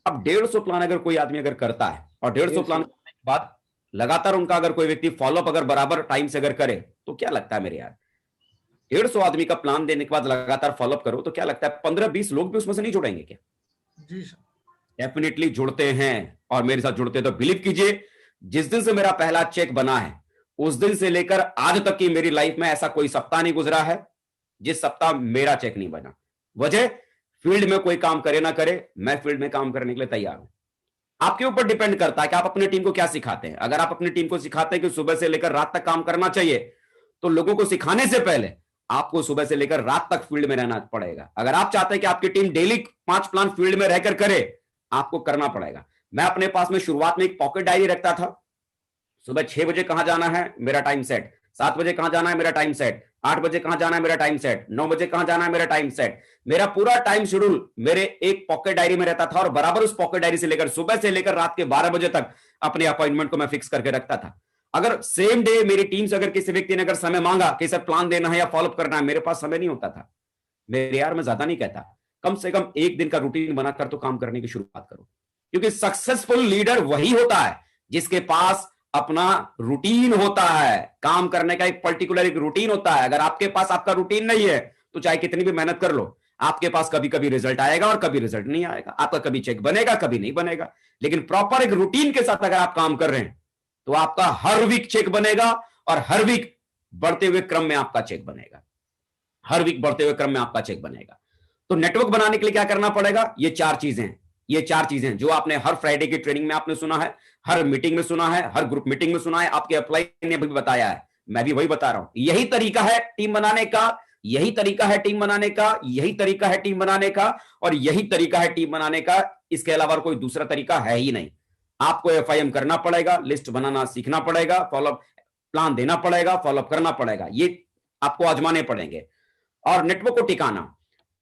[SPEAKER 3] अब 150 प्लान अगर कोई आदमी अगर करता है और 150 प्लान करने के बाद लगातार उनका अगर कोई व्यक्ति फॉलोअप अगर बराबर टाइम से अगर करे, तो क्या लगता है मेरे यार, 150 आदमी का प्लान देने के बाद लगातार फॉलोअप करो, तो क्या लगता है 15-20 लोग भी उसमें से नहीं जुड़ेंगे क्या?
[SPEAKER 2] जी सर,
[SPEAKER 3] डेफिनेटली जुड़ते हैं। और मेरे साथ जुड़ते, तो बिलीव कीजिए, जिस दिन से मेरा पहला चेक बना है उस दिन से लेकर आज तक की मेरी लाइफ में ऐसा कोई सप्ताह नहीं गुजरा है जिस सप्ताह मेरा चेक नहीं बना। वजह, फील्ड में कोई काम करे ना करे, मैं फील्ड में काम करने के लिए तैयार हूं। आपके ऊपर डिपेंड करता है कि आप अपनी टीम को क्या सिखाते हैं। अगर आप अपनी टीम को सिखाते हैं कि सुबह से लेकर रात तक काम करना चाहिए, तो लोगों को सिखाने से पहले आपको सुबह से लेकर रात तक फील्ड में रहना पड़ेगा। अगर आप चाहते हैं कि आपकी टीम डेली 5 प्लान फील्ड में रहकर करे, आपको करना पड़ेगा। मैं अपने पास में शुरुआत में एक पॉकेट डायरी रखता था। सुबह 6 बजे कहां जाना है, मेरा टाइम सेट। 7 बजे कहां जाना है, मेरा टाइम सेट। 8 बजे कहां जाना है, मेरा टाइम सेट। 9 बजे कहां जाना है, मेरा टाइम सेट। मेरा पूरा टाइम शेड्यूल मेरे एक पॉकेट डायरी में रहता था और बराबर उस पॉकेट डायरी से लेकर सुबह से लेकर रात के 12 बजे तक अपने अपॉइंटमेंट को मैं फिक्स करके रखता था। अगर सेम डे मेरी टीम से अगर किसी व्यक्ति ने अगर समय मांगा कि सर प्लान देना है या फॉलोअप करना है, मेरे पास समय नहीं होता था। मेरे यार, मैं ज्यादा नहीं कहता, कम से कम 1 दिन का रूटीन बनाकर तो काम करने की शुरुआत करो। क्योंकि सक्सेसफुल लीडर वही होता है जिसके पास अपना रूटीन होता है, काम करने का एक पर्टिकुलर एक रूटीन होता है। अगर आपके पास आपका रूटीन नहीं है, तो चाहे कितनी भी मेहनत कर लो, आपके पास कभी कभी रिजल्ट आएगा और कभी रिजल्ट नहीं आएगा। आपका कभी चेक बनेगा, कभी नहीं बनेगा। लेकिन प्रॉपर एक रूटीन के साथ अगर आप काम कर रहे हैं, तो आपका हर वीक चेक बनेगा और हर वीक बढ़ते हुए क्रम में आपका चेक बनेगा। हर वीक बढ़ते हुए क्रम में आपका चेक बनेगा। तो नेटवर्क बनाने के लिए क्या करना पड़ेगा? ये 4 चीजें हैं। ये 4 चीजें जो आपने हर फ्राइडे की ट्रेनिंग में आपने सुना है, हर मीटिंग में सुना है, हर ग्रुप मीटिंग में सुना है, आपके अप्लाई ने भी बताया है, मैं भी वही बता रहा हूं। यही तरीका है टीम बनाने का, यही तरीका है टीम बनाने का, यही तरीका है टीम बनाने का, और यही तरीका है टीम बनाने का। इसके अलावा कोई दूसरा तरीका है ही नहीं। आपको FIM करना पड़ेगा, लिस्ट बनाना सीखना पड़ेगा, फॉलोअप प्लान देना पड़ेगा, फॉलोअप करना पड़ेगा, ये आपको आजमाने पड़ेंगे। और नेटवर्क को टिकाना,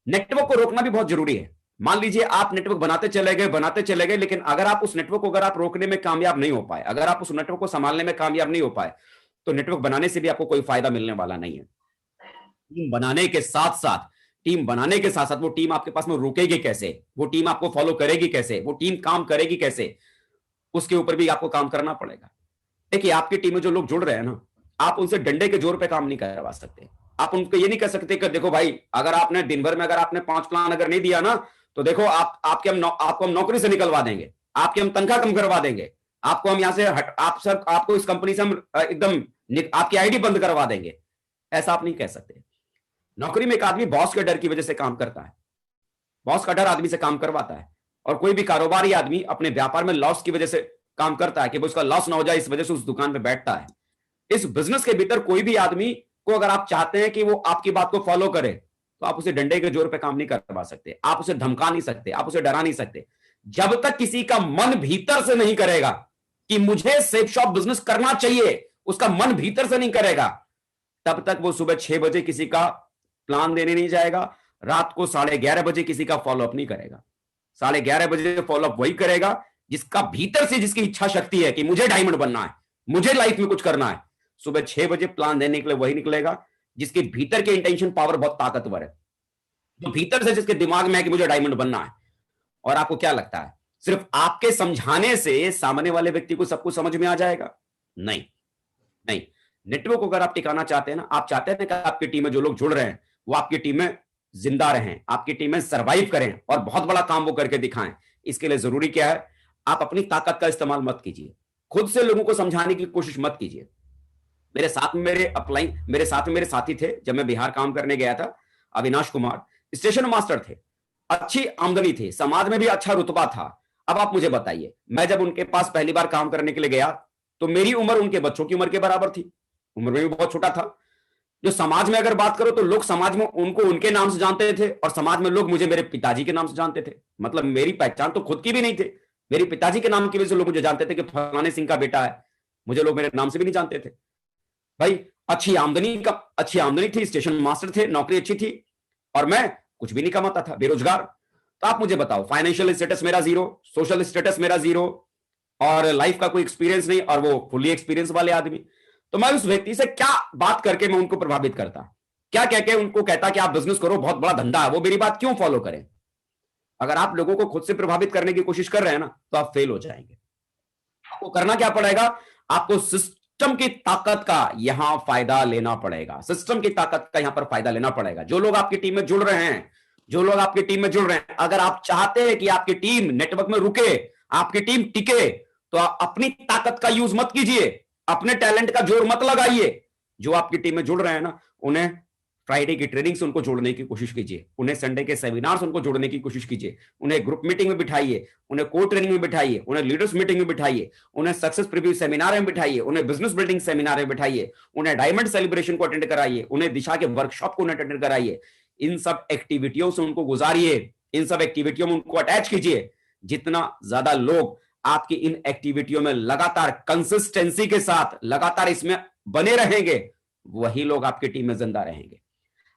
[SPEAKER 3] नेटवर्क को रोकना भी बहुत जरूरी है। मान लीजिए आप नेटवर्क बनाते चले गए, लेकिन अगर आप उस नेटवर्क को अगर आप रोकने में कामयाब नहीं हो पाए, अगर आप उस नेटवर्क को संभालने में कामयाब नहीं हो पाए, तो नेटवर्क बनाने से भी आपको कोई फायदा मिलने वाला नहीं है। टीम बनाने के साथ साथ वो टीम आपके पास में रुकेगी कैसे, वो टीम आपको फॉलो करेगी कैसे, वो टीम काम करेगी कैसे, उसके ऊपर भी आपको काम करना पड़ेगा। देखिए, आपकी टीम में जो लोग जुड़ रहे हैं ना, आप उनसे डंडे के जोर पे काम नहीं करवा सकते। आप उनको ये नहीं कह सकते कि देखो भाई, अगर आपने दिन भर में अगर आपने 5 प्लान अगर नहीं दिया ना, तो देखो आपको हम नौकरी से निकलवा देंगे, आपकी हम तनख्वाह कम करवा देंगे, आपको हम यहां से आपको इस कंपनी से हम एकदम आपकी आईडी बंद करवा देंगे। ऐसा आप नहीं कह सकते। नौकरी में एक आदमी बॉस के डर की वजह से काम करता है, बॉस का डर आदमी से काम करवाता है। और कोई भी कारोबारी आदमी अपने व्यापार में लॉस की वजह से काम करता है कि उसका लॉस ना हो जाए, इस वजह से उस दुकान पे बैठता है। इस बिजनेस के भीतर कोई भी आदमी को अगर आप चाहते हैं कि वो आपकी बात को फॉलो करे, तो आप उसे डंडे के जोर पे काम नहीं करवा सकते, आप उसे धमका नहीं सकते, आप उसे डरा नहीं सकते। जब तक किसी का मन भीतर से नहीं करेगा कि मुझे सेफ शॉप बिजनेस करना चाहिए, उसका मन भीतर से नहीं करेगा, तब तक वो सुबह 6 बजे किसी का प्लान देने नहीं जाएगा, रात को 11:30 बजे किसी का फॉलोअप नहीं करेगा। 11:30 बजे फॉलोअप वही करेगा जिसका भीतर से जिसकी इच्छा शक्ति है कि मुझे डायमंड बनना है, मुझे लाइफ में कुछ करना है। सुबह 6 बजे प्लान देने के लिए वही निकलेगा जिसके भीतर के इंटेंशन पावर बहुत ताकतवर है, जो भीतर से जिसके दिमाग में है कि मुझे डायमंड बनना है। और आपको क्या लगता है सिर्फ आपके समझाने से सामने वाले व्यक्ति को सब कुछ समझ में आ जाएगा? नहीं नहीं। नेटवर्क को अगर आप टिकाना चाहते हैं ना, आप चाहते हैं ना कि आपकी टीम में जो लोग जुड़ रहे हैं वो आपकी टीम में जिंदा रहें, आपकी टीम में सर्वाइव करें और बहुत बड़ा काम वो करके दिखाएं। इसके लिए जरूरी क्या है? आप अपनी ताकत का इस्तेमाल मत कीजिए, खुद से लोगों को समझाने की कोशिश मत कीजिए। मेरे साथ में मेरे साथी थे जब मैं बिहार काम करने गया था, अविनाश कुमार स्टेशन मास्टर थे, अच्छी आमदनी थी, समाज में भी अच्छा रुतबा था। अब आप मुझे बताइए, मैं जब उनके पास पहली बार काम करने के लिए गया तो मेरी उम्र उनके बच्चों की उम्र के बराबर थी, उम्र में भी बहुत छोटा था। जो समाज में अगर बात करो तो लोग समाज में उनको उनके नाम से जानते थे और समाज में लोग मुझे मेरे पिताजी के नाम से जानते थे। मतलब मेरी पहचान तो खुद की भी नहीं थी, मेरे पिताजी के नाम की वजह से लोग मुझे जानते थे कि फलाने सिंह का बेटा है। मुझे लोग मेरे नाम से भी नहीं जानते थे। भाई अच्छी आमदनी थी, स्टेशन मास्टर थे, नौकरी अच्छी थी और मैं कुछ भी नहीं कमाता था, बेरोजगार। तो आप मुझे बताओ, फाइनेंशियल स्टेटस मेरा जीरो, सोशल स्टेटस मेरा जीरो, और लाइफ का कोई एक्सपीरियंस नहीं, और वो फुली एक्सपीरियंस वाले आदमी। तो मैं उस व्यक्ति से क्या बात करके मैं उनको प्रभावित करता, क्या कह के उनको कहता कि आप बिजनेस करो, बहुत बड़ा धंधा है, वो मेरी बात क्यों फॉलो करें? अगर आप लोगों को खुद से प्रभावित करने की कोशिश कर रहे हैं ना, तो आप फेल हो जाएंगे। आपको करना क्या पड़ेगा? आपको सिस्टम की ताकत का यहां फायदा लेना पड़ेगा, सिस्टम की ताकत का यहां पर फायदा लेना पड़ेगा। जो लोग आपकी टीम में जुड़ रहे हैं, जो लोग आपकी टीम में जुड़ रहे हैं, अगर आप चाहते हैं कि आपकी टीम नेटवर्क में रुके, आपकी टीम टिके, तो आप अपनी ताकत का यूज मत कीजिए, अपने टैलेंट का जोर मत लगाइए। जो आपकी टीम में जुड़ रहे हैं ना, उन्हें फ्राइडे की ट्रेनिंग से उनको जोड़ने की कोशिश कीजिए, उन्हें संडे के सेमिनार से उनको जोड़ने की कोशिश कीजिए, उन्हें ग्रुप मीटिंग में बिठाइए, उन्हें कोर ट्रेनिंग में बिठाइए, उन्हें लीडर्स मीटिंग में बिठाइए, उन्हें सक्सेस प्रीव्यू सेमिनार में बिठाइए, उन्हें बिजनेस बिल्डिंग सेमिनार में बिठाइए, उन्हें डायमंड सेलिब्रेशन को अटेंड कराइए, उन्हें दिशा के वर्कशॉप को अटेंड कराइए। इन सब एक्टिविटियों से उनको गुजारिए, इन सब एक्टिविटियों में उनको अटैच कीजिए। जितना ज्यादा लोग आपकी इन एक्टिविटियों में लगातार कंसिस्टेंसी के साथ लगातार इसमें बने रहेंगे, वही लोग आपकी टीम में जिंदा रहेंगे।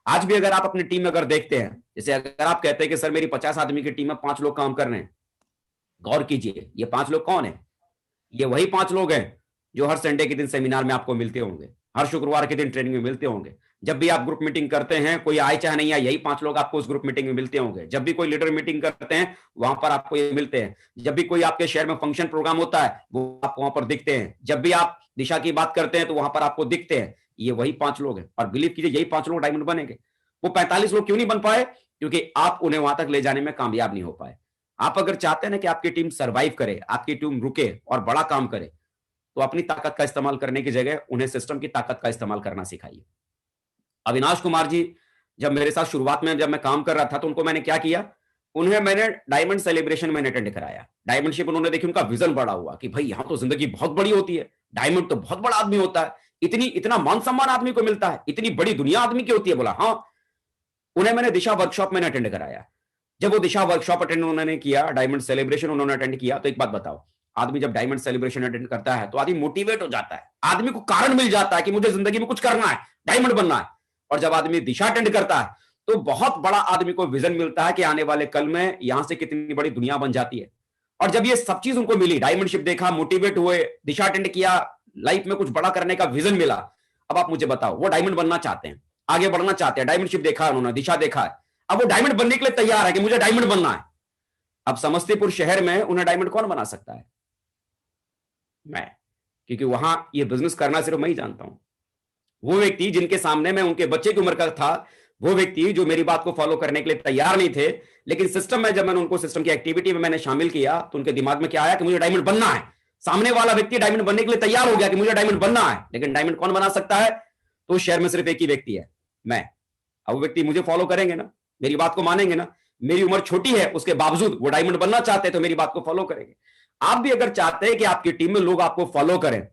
[SPEAKER 3] आज भी अगर आप अपनी टीम में अगर देखते हैं, जैसे अगर आप कहते हैं कि सर मेरी 50 आदमी की टीम में 5 लोग काम कर रहे हैं, गौर कीजिए ये 5 लोग कौन है? ये वही 5 लोग हैं जो हर संडे के दिन सेमिनार में आपको मिलते होंगे, हर शुक्रवार के दिन ट्रेनिंग में मिलते होंगे। जब भी आप ग्रुप मीटिंग करते हैं, कोई आए चाहे नहीं आए, यही 5 लोग आपको उस ग्रुप मीटिंग में मिलते होंगे। जब भी कोई लीडर मीटिंग करते हैं, वहां पर आपको ये मिलते हैं। जब भी कोई आपके शहर में फंक्शन प्रोग्राम होता है, वो आपको वहां पर दिखते हैं। जब भी आप दिशा की बात करते हैं, तो वहां पर आपको दिखते हैं। ये वही 5 लोग हैं, और बिलीव कीजिए यही 5 लोग डायमंड बनेंगे। वो 45 लोग क्यों नहीं बन पाए? क्योंकि आप उन्हें वहां तक ले जाने में कामयाब नहीं हो पाए। आप अगर चाहते हैं ना कि आपकी टीम सर्वाइव करे, आपकी टीम रुके और बड़ा काम करे, तो अपनी ताकत का इस्तेमाल करने की जगह उन्हें सिस्टम की ताकत का इस्तेमाल करना सिखाइए। अविनाश कुमार जी जब मेरे साथ शुरुआत में जब मैं काम कर रहा था, तो उनको मैंने क्या किया, उन्हें मैंने डायमंड सेलिब्रेशन में अटेंड कराया। डायमंडशिप उन्होंने देखी, उनका विजन बड़ा हुआ कि भाई यहां तो जिंदगी बहुत बड़ी होती है, डायमंड तो बहुत बड़ा आदमी होता है, इतना मान सम्मान आदमी को मिलता है, इतनी बड़ी दुनिया आदमी की होती है। बोला हाँ। उन्हें मैंने दिशा वर्कशॉप में अटेंड कराया। जब वो दिशा वर्कशॉप अटेंड उन्होंने किया, डायमंड सेलिब्रेशन उन्होंने अटेंड किया, तो एक बात बताओ, आदमी जब डायमंड सेलिब्रेशन अटेंड करता है तो आदमी मोटिवेट हो जाता है, आदमी को कारण मिल जाता है कि मुझे जिंदगी में कुछ करना है, डायमंड बनना है। और जब आदमी दिशा अटेंड करता है, तो बहुत बड़ा आदमी को विजन मिलता है कि आने वाले कल में यहां से कितनी बड़ी दुनिया बन जाती है। और जब ये सब चीज उनको मिली, डायमंडशिप देखा, मोटिवेट हुए, दिशा अटेंड किया, लाइफ में कुछ बड़ा करने का विजन मिला, अब आप मुझे बताओ, वो डायमंड बनना चाहते हैं, आगे बढ़ना चाहते हैं, डायमंडशिप देखा है उन्होंने, दिशा देखा है, अब वो डायमंड बनने के लिए तैयार है कि मुझे डायमंड बनना है। अब समस्तीपुर शहर में उन्हें डायमंड कौन बना सकता है? मैं, क्योंकि वहां ये बिजनेस करना सिर्फ मैं ही जानता हूं। वो व्यक्ति जिनके सामने मैं उनके बच्चे की उम्र का था, वो व्यक्ति जो मेरी बात को फॉलो करने के लिए तैयार नहीं थे, लेकिन सिस्टम में जब मैंने उनको सिस्टम की एक्टिविटी में मैंने शामिल किया, तो उनके दिमाग में क्या आया कि मुझे डायमंड बनना है। सामने वाला व्यक्ति डायमंड बनने के लिए तैयार हो गया कि मुझे डायमंड बनना है, लेकिन डायमंड कौन बना सकता है? तो शहर में सिर्फ एक ही व्यक्ति है, मैं। अब वो व्यक्ति मुझे फॉलो करेंगे ना, मेरी बात को मानेंगे ना। मेरी उम्र छोटी है, उसके बावजूद वो डायमंड बनना चाहते हैं, तो मेरी बात को फॉलो करेंगे। आप भी अगर चाहते हैं कि आपकी टीम में लोग आपको फॉलो करें,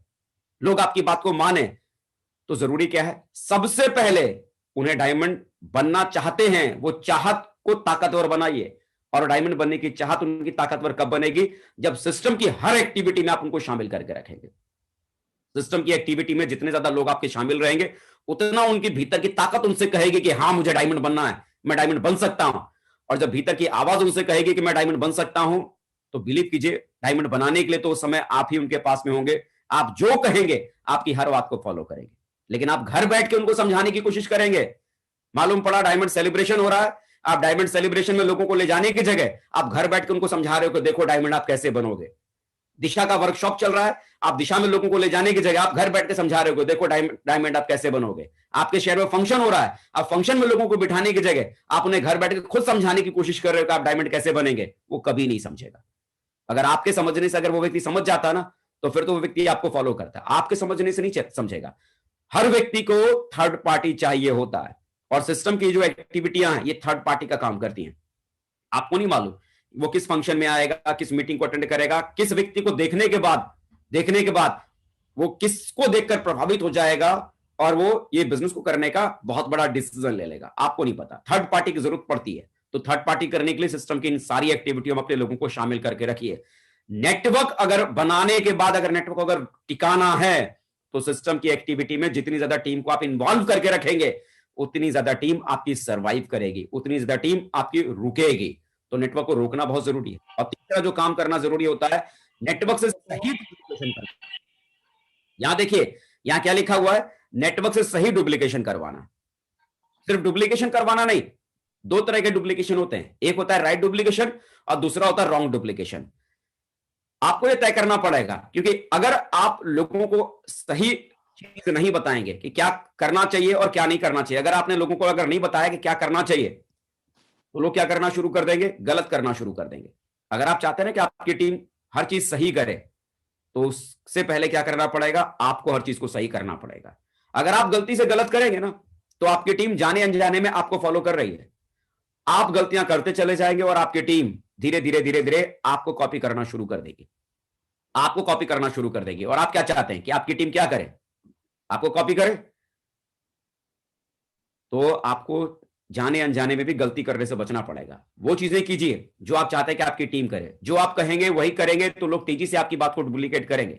[SPEAKER 3] लोग आपकी बात को माने, तो जरूरी क्या है? सबसे पहले उन्हें डायमंड बनना चाहते हैं, वो चाहत को ताकतवर बनाइए। और डायमंड बनने की चाहत उनकी ताकतवर कब बनेगी? जब सिस्टम की हर एक्टिविटी में आप उनको शामिल करके रखेंगे। सिस्टम की एक्टिविटी में जितने ज्यादा लोग आपके शामिल रहेंगे, उतना उनके भीतर की ताकत उनसे कहेगी कि हाँ मुझे डायमंड बनना है, मैं डायमंड बन सकता हूं। और जब भीतर की आवाज उनसे कहेगी कि मैं डायमंड बन सकता हूं, तो बिलीव कीजिए डायमंड बनाने के लिए तो उस समय आप ही उनके पास में होंगे। आप जो कहेंगे, आपकी हर बात को फॉलो करेंगे। लेकिन आप घर बैठ के उनको समझाने की कोशिश करेंगे, मालूम पड़ा डायमंड सेलिब्रेशन हो रहा है, आप डायमंड सेलिब्रेशन में लोगों को ले जाने की जगह आप घर बैठ के उनको समझा रहे हो कि देखो डायमंड आप कैसे बनोगे। दिशा का वर्कशॉप चल रहा है, आप दिशा में लोगों को ले जाने की जगह आप घर बैठ के समझा रहे हो देखो डायमंड आप कैसे बनोगे। आपके शहर में फंक्शन हो रहा है, आप फंक्शन में लोगों को बिठाने की जगह आप उन्हें घर बैठ के खुद समझाने की कोशिश कर रहे हो कि आप डायमंड कैसे बनेंगे। वो कभी नहीं समझेगा। अगर आपके समझने से अगर वो व्यक्ति समझ जाता ना, तो फिर तो वो व्यक्ति आपको फॉलो करता है। आपके समझने से नहीं समझेगा। हर व्यक्ति को थर्ड पार्टी चाहिए होता है, और सिस्टम की जो एक्टिविटियां हैं ये थर्ड पार्टी का काम करती हैं। आपको नहीं मालूम वो किस फंक्शन में आएगा, किस मीटिंग को अटेंड करेगा, किस व्यक्ति को देखने के बाद वो किसको देखकर प्रभावित हो जाएगा और वो ये बिजनेस को करने का बहुत बड़ा डिसीजन ले लेगा। आपको नहीं पता। थर्ड पार्टी की जरूरत पड़ती है। तो थर्ड पार्टी करने के लिए सिस्टम की इन सारी एक्टिविटियों में अपने लोगों को शामिल करके रखिए। नेटवर्क अगर बनाने के बाद अगर नेटवर्क अगर टिकाना है, तो सिस्टम की एक्टिविटी में जितनी ज्यादा टीम को आप इन्वॉल्व करके रखेंगे, उतनी ज्यादा टीम आपकी सरवाइव करेगी, उतनी ज्यादा टीम आपकी रुकेगी। तो नेटवर्क को रोकना बहुत जरूरी है। और तीसरा जो काम करना जरूरी होता है, नेटवर्क से सही डुप्लीकेशन करना। यहां देखिए, यहां क्या लिखा हुआ है, नेटवर्क से सही डुप्लीकेशन करवाना। सिर्फ डुप्लीकेशन करवाना नहीं, दो तरह के डुप्लीकेशन होते हैं, एक होता है राइट डुप्लीकेशन और दूसरा होता है रॉन्ग डुप्लीकेशन। आपको यह तय करना पड़ेगा, क्योंकि अगर आप लोगों को सही चीज नहीं बताएंगे कि क्या करना चाहिए और क्या नहीं करना चाहिए, अगर आपने लोगों को अगर नहीं बताया कि क्या करना चाहिए, तो लोग क्या करना शुरू कर देंगे, गलत करना शुरू कर देंगे। अगर आप चाहते हैं कि आपकी टीम हर चीज सही करे, तो उससे पहले क्या करना पड़ेगा, आपको हर चीज को सही करना पड़ेगा। अगर आप गलती से गलत करेंगे ना, तो आपकी टीम जाने अनजाने में आपको फॉलो कर रही है, आप गलतियां करते चले जाएंगे और आपकी टीम धीरे धीरे धीरे धीरे आपको कॉपी करना शुरू कर देगी, आपको कॉपी करना शुरू कर देगी। और आप क्या चाहते हैं कि आपकी टीम क्या करे, आपको कॉपी करे? तो आपको जाने अनजाने में भी गलती करने से बचना पड़ेगा। वो चीजें कीजिए जो आप चाहते हैं कि आपकी टीम करे, जो आप कहेंगे वही करेंगे, तो लोग तेजी से आपकी बात को डुप्लीकेट करेंगे।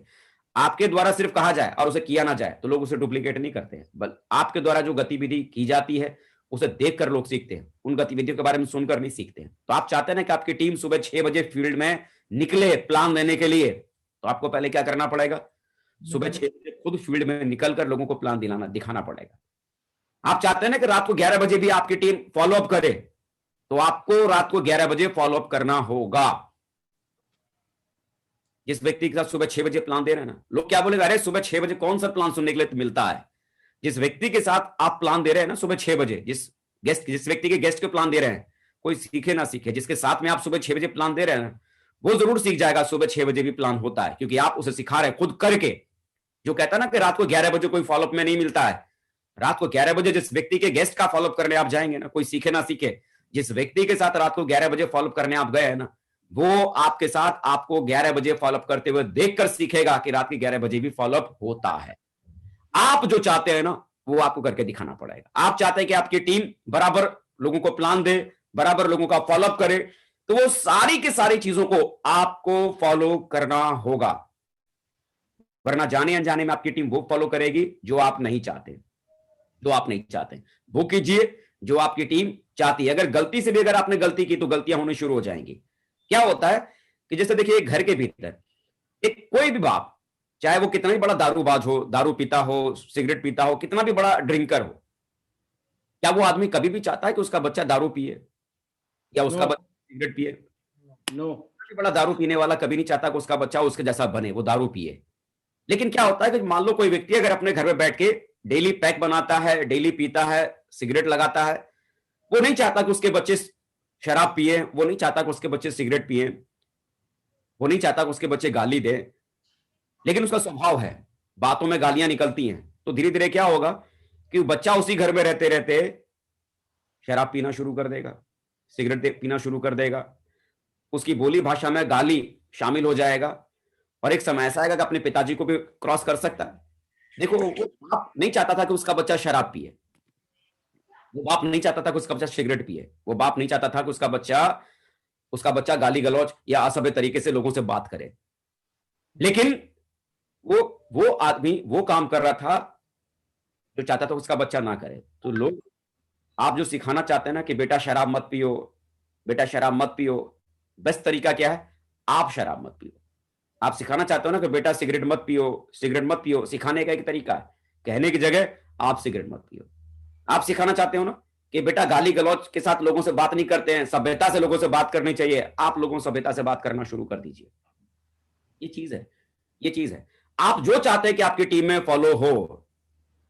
[SPEAKER 3] आपके द्वारा सिर्फ कहा जाए और उसे किया ना जाए, तो लोग उसे डुप्लीकेट नहीं करते हैं, बल आपके द्वारा जो गतिविधि की जाती है उसे देखकर लोग सीखते हैं, उन गतिविधियों के बारे में सुनकर नहीं सीखते हैं। तो आप चाहते हैं ना कि आपकी टीम सुबह 6 बजे फील्ड में निकले प्लान देने के लिए, तो आपको पहले क्या करना पड़ेगा, सुबह 6 बजे खुद फील्ड में निकलकर लोगों को प्लान दिखाना पड़ेगा। आप चाहते हैं ना कि रात को 11 बजे भी आपकी टीम फॉलोअप करे, तो आपको रात को 11 बजे फॉलोअप करना होगा। जिस व्यक्ति के साथ सुबह 6 बजे प्लान दे रहे हैं ना, लोग क्या बोलेगा, अरे सुबह 6 बजे कौन सा प्लान सुनने के लिए मिलता है। जिस व्यक्ति के साथ आप प्लान दे रहे हैं ना सुबह 6 बजे, जिस व्यक्ति के गेस्ट को प्लान दे रहे हैं, कोई सीखे ना सीखे, जिसके साथ में आप सुबह 6 बजे प्लान दे रहे हैं, वो जरूर सीख जाएगा सुबह 6 बजे भी प्लान होता है, क्योंकि आप उसे सिखा रहे हैं खुद करके। जो कहता है ना कि रात को 11 बजे कोई फॉलोअप में नहीं मिलता है, रात को 11 बजे जिस व्यक्ति के गेस्ट का फॉलोअप करने आप जाएंगे ना, कोई सीखे ना सीखे, जिस व्यक्ति के साथ रात को 11 बजे फॉलोअप करने आप गए हैं ना, वो आपके साथ आपको 11 बजे फॉलोअप करते हुए देखकर सीखेगा कि रात के 11 बजे भी फॉलोअप होता है। आप जो चाहते हैं ना, वो आपको करके दिखाना पड़ेगा। आप चाहते हैं कि आपकी टीम बराबर लोगों को प्लान दे, बराबर लोगों का फॉलोअप करे, तो वो सारी की सारी चीजों को आपको फॉलो करना होगा, वरना जाने अनजाने में आपकी टीम वो फॉलो करेगी जो आप नहीं चाहते, जो आप नहीं चाहते। वो कीजिए जो आपकी टीम चाहती है। अगर गलती से भी अगर आपने गलती की, तो गलतियां होनी शुरू हो जाएंगी। क्या होता है कि जैसे देखिए, घर के भीतर एक कोई भी बाप, चाहे वो कितना भी बड़ा दारूबाज हो, दारू पीता हो, सिगरेट पीता हो, कितना भी बड़ा ड्रिंकर हो, क्या वो आदमी कभी भी चाहता है कि उसका बच्चा दारू पिए या उसका बच्चा सिगरेट पिए?
[SPEAKER 2] नो।
[SPEAKER 3] बड़ा दारू पीने वाला कभी नहीं चाहता कि उसका बच्चा उसके जैसा बने, वो दारू पिए। लेकिन क्या होता है कि मान लो कोई व्यक्ति अगर अपने घर में बैठ के डेली पैक बनाता है, डेली पीता है, सिगरेट लगाता है, वो नहीं चाहता कि उसके बच्चे शराब पिए, वो नहीं चाहता कि उसके बच्चे सिगरेट पिए, वो नहीं चाहता कि उसके बच्चे गाली दे, लेकिन उसका स्वभाव है, बातों में गालियां निकलती हैं। तो धीरे धीरे क्या होगा कि बच्चा उसी घर में रहते रहते शराब पीना शुरू कर देगा, सिगरेट पीना शुरू कर देगा, उसकी बोली भाषा में गाली शामिल हो जाएगा, और एक समय ऐसा आएगा कि अपने पिताजी को भी क्रॉस कर सकता है। देखो, वो बाप नहीं चाहता था कि उसका बच्चा शराब पिए, वो बाप नहीं चाहता था कि उसका बच्चा सिगरेट पिए, वो बाप नहीं चाहता था कि उसका बच्चा गाली गलौज या असभ्य तरीके से लोगों से बात करे। लेकिन वो आदमी वो काम कर रहा था जो चाहता था उसका बच्चा ना करे। तो लोग, आप जो सिखाना चाहते हैं ना कि बेटा शराब मत पियो, बेटा शराब मत पियो, बेस्ट तरीका क्या है, आप शराब मत पियो। आप सिखाना चाहते हो ना कि बेटा सिगरेट मत पियो, सिगरेट मत पियो, सिखाने का एक तरीका है, कहने की जगह आप सिगरेट मत पियो। आप सिखाना चाहते हो ना कि बेटा गाली गलौज के साथ लोगों से बात नहीं करते हैं, सभ्यता से लोगों से बात करनी चाहिए, आप लोगों से सभ्यता से बात करना शुरू कर दीजिए। ये चीज है। आप जो चाहते हैं कि आपकी टीम में फॉलो हो,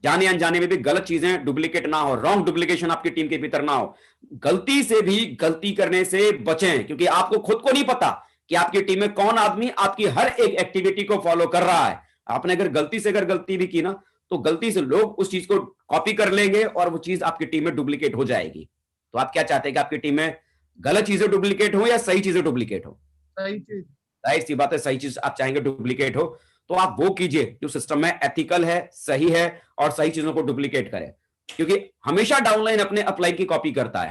[SPEAKER 3] जाने अनजाने में भी गलत चीजें डुप्लीकेट ना हो, रॉन्ग डुप्लीकेशन आपकी टीम के भीतर ना हो, गलती से भी गलती करने से बचें, क्योंकि आपको खुद को नहीं पता कि आपकी टीम में कौन आदमी आपकी हर एक एक्टिविटी को फॉलो कर रहा है। आपने अगर गलती भी की ना, तो गलती से लोग उस चीज को कॉपी कर लेंगे और वो चीज आपकी टीम में डुप्लीकेट हो जाएगी। तो आप क्या चाहते हैं कि आपकी टीम में गलत चीजें डुप्लीकेट हो या सही चीजें डुप्लीकेट हो?
[SPEAKER 2] सही चीज।
[SPEAKER 3] जाहिर सी बात है, सही चीज आप चाहेंगे डुप्लीकेट हो, तो आप वो कीजिए जो सिस्टम में एथिकल है, सही है, और सही चीजों को डुप्लीकेट करे। क्योंकि हमेशा डाउनलाइन अपने अपलाइन की कॉपी करता है,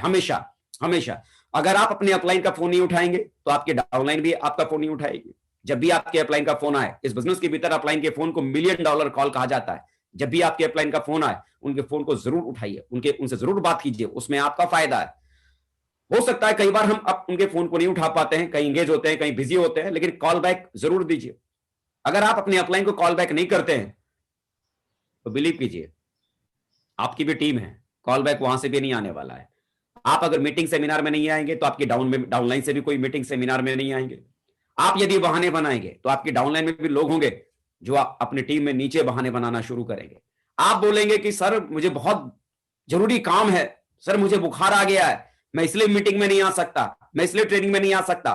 [SPEAKER 3] हमेशा। अगर आप अपने अपलाइन का फोन नहीं उठाएंगे, तो आपके डाउनलाइन भी आपका फोन नहीं उठाएगी। जब भी आपके अपलाइन का फोन आए, इस बिजनेस के भीतर अपलाइन के फोन को $1 मिलियन कॉल कहा जाता है। जब भी आपके अपलाइन का फोन आए, उनके फोन को जरूर उठाइए, उनसे जरूर बात कीजिए, उसमें आपका फायदा है। हो सकता है कई बार हम अब उनके फोन को नहीं उठा पाते हैं, कहीं इंगेज होते हैं, कहीं बिजी होते हैं, लेकिन कॉल बैक जरूर दीजिए। अगर आप अपने अपलाइन को कॉल बैक नहीं करते हैं तो बिलीव कीजिए, आपकी भी टीम है, कॉल बैक वहां से भी नहीं आने वाला है। आप अगर मीटिंग सेमिनार में नहीं आएंगे तो आपकी डाउनलाइन से भी कोई मीटिंग सेमिनार में नहीं आएंगे। आप यदि बहाने बनाएंगे तो आपकी डाउनलाइन में भी लोग होंगे जो अपनी टीम में नीचे बहाने बनाना शुरू करेंगे। आप बोलेंगे कि सर मुझे बहुत जरूरी काम है, सर मुझे बुखार आ गया है, मैं इसलिए मीटिंग में नहीं आ सकता, मैं इसलिए ट्रेनिंग में नहीं आ सकता।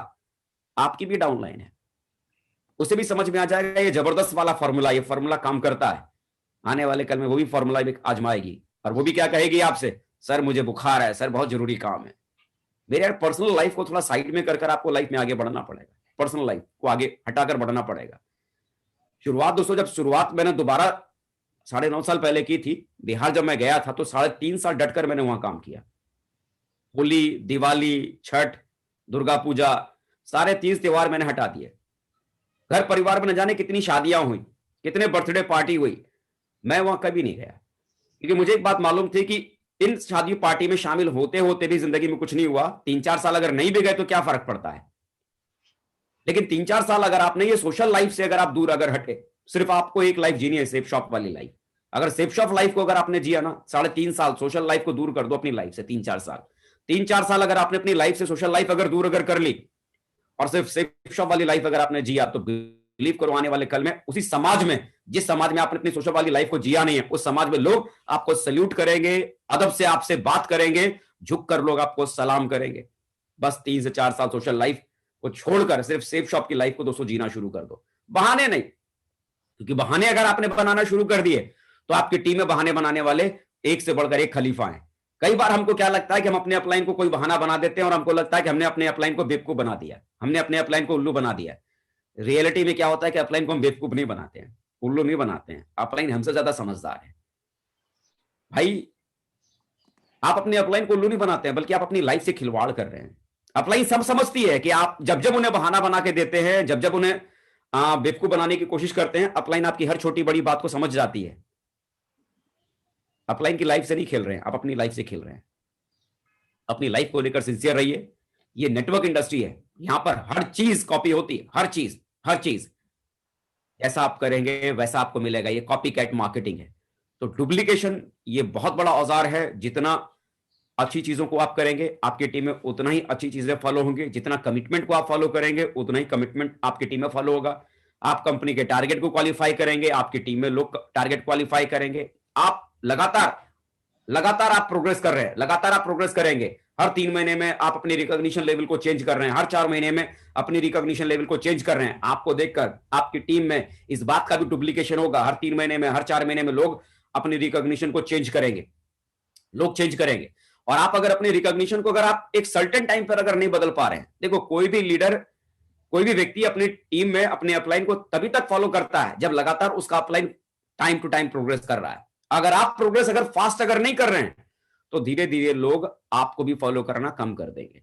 [SPEAKER 3] आपकी भी डाउनलाइन है, उसे भी समझ में आ जाएगा ये जबरदस्त वाला फॉर्मूला, ये फॉर्मूला काम करता है। आने वाले कल में वो भी फॉर्मूला आजमाएगी और वो भी क्या कहेगी आपसे, सर मुझे बुखार है, सर बहुत जरूरी काम है। मेरे यार पर्सनल लाइफ को थोड़ा साइड में कर आपको लाइफ में आगे बढ़ना पड़ेगा, पर्सनल लाइफ को आगे हटाकर बढ़ना पड़ेगा। शुरुआत दोस्तों, जब शुरुआत मैंने दोबारा 9.5 साल पहले की थी, बिहार जब मैं गया था तो 3.5 साल डटकर मैंने वहां काम किया। होली, दिवाली, छठ, दुर्गा पूजा, सारे 30 त्योहार मैंने हटा दिए। घर परिवार में न जाने कितनी शादियां हुई, कितने बर्थडे पार्टी हुई, मैं वहां कभी नहीं गया, क्योंकि मुझे एक बात मालूम थी कि इन शादी पार्टी में शामिल होते होते भी जिंदगी में कुछ नहीं हुआ। 3-4 साल अगर नहीं भी गए तो क्या फर्क पड़ता है, लेकिन 3-4 साल अगर आपने ये सोशल लाइफ से अगर आप दूर अगर हटे, सिर्फ आपको एक लाइफ जीनी है, सेफ शॉप वाली लाइफ। अगर सेफ शॉप लाइफ को अगर आपने जिया ना, 3.5 साल सोशल लाइफ को दूर कर दो अपनी लाइफ से, 3-4 साल अगर आपने अपनी लाइफ से सोशल लाइफ अगर दूर अगर कर ली और सिर्फ सेफ शॉप वाली लाइफ अगर आपने जिया, तो बिलीव करो आने वाले कल में उसी समाज में, जिस समाज में आपने अपनी सोशल वाली लाइफ को जिया नहीं है, उस समाज में लोग आपको सल्यूट करेंगे, अदब से आपसे बात करेंगे, झुक कर लोग आपको सलाम करेंगे। बस 3 से 4 साल सोशल लाइफ को छोड़कर सिर्फ सेफ शॉप की लाइफ को दोस्तों जीना शुरू कर दो, बहाने नहीं। क्योंकि बहाने अगर आपने बनाना शुरू कर दिए तो आपकी टीम में बहाने बनाने वाले एक से बढ़कर एक खलीफा हैं। कई बार हमको क्या लगता है कि हम अपने अपलाइन को कोई बहाना बना देते हैं और हमको लगता है कि हमने अपने अपलाइन को बेवकूफ बना दिया, हमने अपने अपलाइन को उल्लू बना दिया। रियलिटी में क्या होता है कि अपलाइन को हम बेवकूफ नहीं बनाते हैं, उल्लू नहीं बनाते हैं, अपलाइन हमसे ज्यादा समझदार है। भाई आप अपने अपलाइन को उल्लू नहीं बनाते हैं, बल्कि आप अपनी लाइफ से खिलवाड़ कर रहे हैं। अपलाइन सब समझती है कि आप जब जब उन्हें बहाना बना के देते हैं, जब जब उन्हें बेवकूफ बनाने की कोशिश करते हैं, अपलाइन आपकी हर छोटी बड़ी बात को समझ जाती है। अपलाइन की लाइफ से नहीं खेल रहे हैं, आप अपनी लाइफ से खेल रहे हैं। अपनी लाइफ को लेकर सिंसियर रहिए। ये नेटवर्क इंडस्ट्री है, यहां पर हर चीज कॉपी होती है, हर चीज जैसा आप करेंगे वैसा आपको मिलेगा। ये कॉपी कैट मार्केटिंग है। तो डुप्लीकेशन ये बहुत बड़ा औजार है। जितना अच्छी चीजों को आप करेंगे, आपकी टीम में उतना ही अच्छी चीजें फॉलो होंगी। जितना कमिटमेंट को आप फॉलो करेंगे, उतना ही कमिटमेंट आपकी टीम में फॉलो होगा। आप कंपनी के टारगेट को क्वालिफाई करेंगे, आपकी टीम में लोग टारगेट क्वालिफाई करेंगे। आप लगातार आप प्रोग्रेस कर रहे हैं, लगातार आप प्रोग्रेस करेंगे। हर 3 महीने में आप अपनी रिकॉग्निशन लेवल को चेंज कर रहे हैं, हर 4 महीने में अपनी रिकॉग्निशन लेवल को चेंज कर रहे हैं। आपको देखकर आपकी टीम में इस बात का भी डुप्लीकेशन होगा। हर 3 महीने में, हर 4 महीने में लोग अपनी रिकॉग्निशन को चेंज करेंगे, लोग चेंज करेंगे। और आप अगर अपनी रिकॉग्निशन को अगर आप एक सर्टेन टाइम पर अगर नहीं बदल पा रहे हैं, देखो कोई भी लीडर, कोई भी व्यक्ति अपनी टीम में अपने अपलाइन को तभी तक फॉलो करता है जब लगातार उसका upline time to time progress कर रहा है। अगर आप प्रोग्रेस अगर फास्ट अगर नहीं कर रहे हैं तो धीरे धीरे लोग आपको भी फॉलो करना कम कर देंगे।